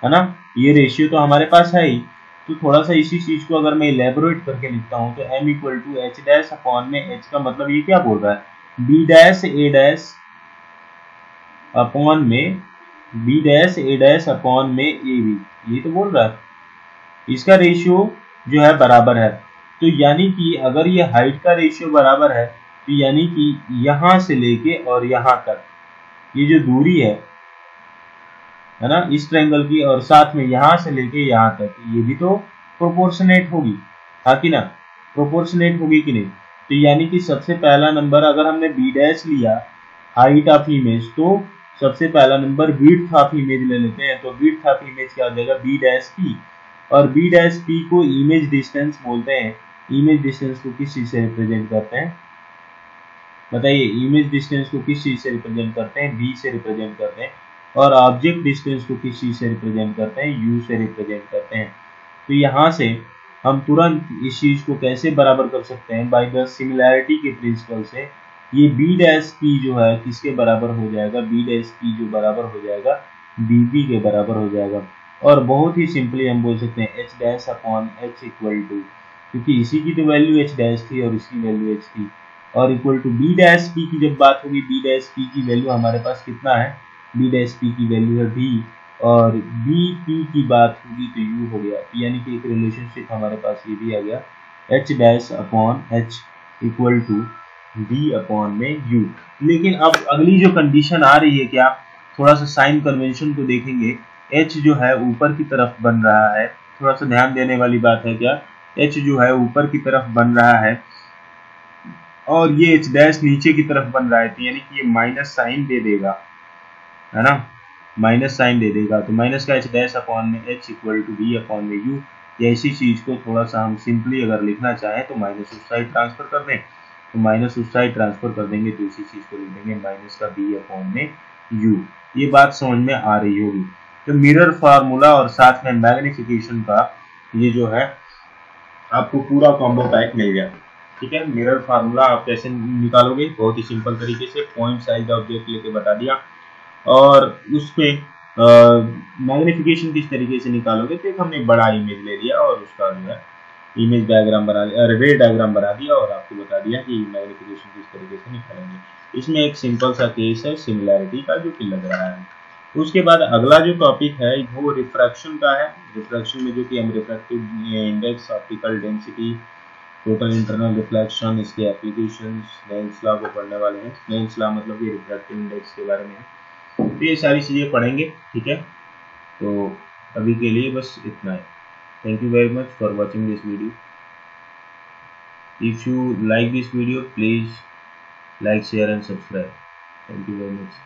है ना। ये रेशियो तो हमारे पास है ही। तो थोड़ा सा इसी चीज को अगर मैं इलेबोरेट करके लिखता हूँ तो m equal to H dash upon में h का मतलब ये क्या बोल रहा है, b dash a dash upon में b dash a dash upon में ab, ये तो बोल रहा है। इसका रेशियो जो है बराबर है, तो यानी कि अगर ये हाइट का रेशियो बराबर है तो यानी कि यहां से लेके और यहां तक ये जो दूरी है है ना, इस ट्रायंगल की, और साथ में यहाँ से लेके यहाँ तक ये भी तो प्रोपोर्शनेट होगी, हाँ कि ना, प्रोपोर्शनेट होगी कि नहीं। तो यानी कि सबसे पहला नंबर अगर हमने बी डैश लिया हाइट ऑफ इमेज, तो सबसे पहला नंबर विड्थ ऑफ इमेज ले लेते हैं। तो विड्थ ऑफ इमेज क्या हो जाएगा, बी डैश पी, और बी डैश पी को इमेज डिस्टेंस बोलते हैं। इमेज डिस्टेंस को किस चीज से रिप्रेजेंट करते हैं, बताइए, इमेज डिस्टेंस को किस चीज से रिप्रेजेंट करते हैं, बी से रिप्रेजेंट करते हैं। और ऑब्जेक्ट डिस्टेंस को किस चीज से रिप्रेजेंट करते हैं, यू से रिप्रेजेंट करते हैं। तो यहाँ से हम तुरंत इस चीज को कैसे बराबर कर सकते हैं, बाय द सिमिलैरिटी के प्रिंसिपल से। ये बी डैश पी जो है किसके बराबर हो जाएगा, बी डैश पी जो बराबर हो जाएगा बीपी के बराबर हो जाएगा। और बहुत ही सिंपली हम बोल सकते हैं H dash upon H equal to, क्योंकि इसी की तो वैल्यू एच डैश थी और इसकी वैल्यू एच थी, और equal to B dash P की जब बात होगी, बी डैश पी की वैल्यू हमारे पास कितना है, बी डैश पी की वैल्यू है बी, और बी पी की बात होगी तो यू हो गया। यानी कि एक रिलेशनशिप हमारे पास ये भी आ गया, H dash upon H equal to B upon में यू। लेकिन अब अगली जो कंडीशन आ रही है, क्या, थोड़ा सा साइन कन्वेंशन को देखेंगे। एच जो है ऊपर की तरफ बन रहा है, थोड़ा सा ध्यान देने वाली बात है, क्या, एच जो है ऊपर की तरफ बन रहा है और ये एच डैश नीचे की तरफ बन रहा है, तो यानी कि ये माइनस साइन दे देगा, है ना, माइनस साइन दे देगा। तो माइनस का एच डैश अपॉन में H equal to B upon में यू। या इसी चीज को थोड़ा सा हम सिंपली अगर लिखना चाहें तो माइनस उस साइड ट्रांसफर कर दें, तो माइनस उस साइड ट्रांसफर कर देंगे तो इसी चीज को लिख देंगे माइनस का बी अपॉन में यू। ये बात समझ में आ रही होगी। तो मिरर फार्मूला और साथ में मैग्निफिकेशन का ये जो है आपको पूरा कॉम्बो पैक मिल गया। ठीक है, मिरर फार्मूला आप कैसे निकालोगे, बहुत ही सिंपल तरीके से पॉइंट साइज ऑब्जेक्ट लेके बता दिया, और उसमें मैग्निफिकेशन किस तरीके से निकालोगे, तो एक हमने बड़ा इमेज ले लिया और उसका जो है इमेज डायग्राम बना दिया, रे डायग्राम बना दिया, और आपको बता दिया कि मैग्निफिकेशन किस तरीके से निकालेंगे। इसमें एक सिंपल सा केस है सिमिलैरिटी का जो कि लग रहा है। उसके बाद अगला जो टॉपिक है वो रिफ्रैक्शन का है। रिफ्रैक्शन में जो कि हम refractive index, optical density, total internal reflection, इसके एप्लीकेशंस, स्नेल्स लॉ को पढ़ने वाले हैं। स्नेल्स लॉ मतलब ये रिफ्रैक्टिव इंडेक्स के बारे में है, तो ये सारी चीज़ें पढ़ेंगे। ठीक है, तो अभी के लिए बस इतना है। Thank you very much for watching this video. If you like this video, please like, share and subscribe. Thank you very much.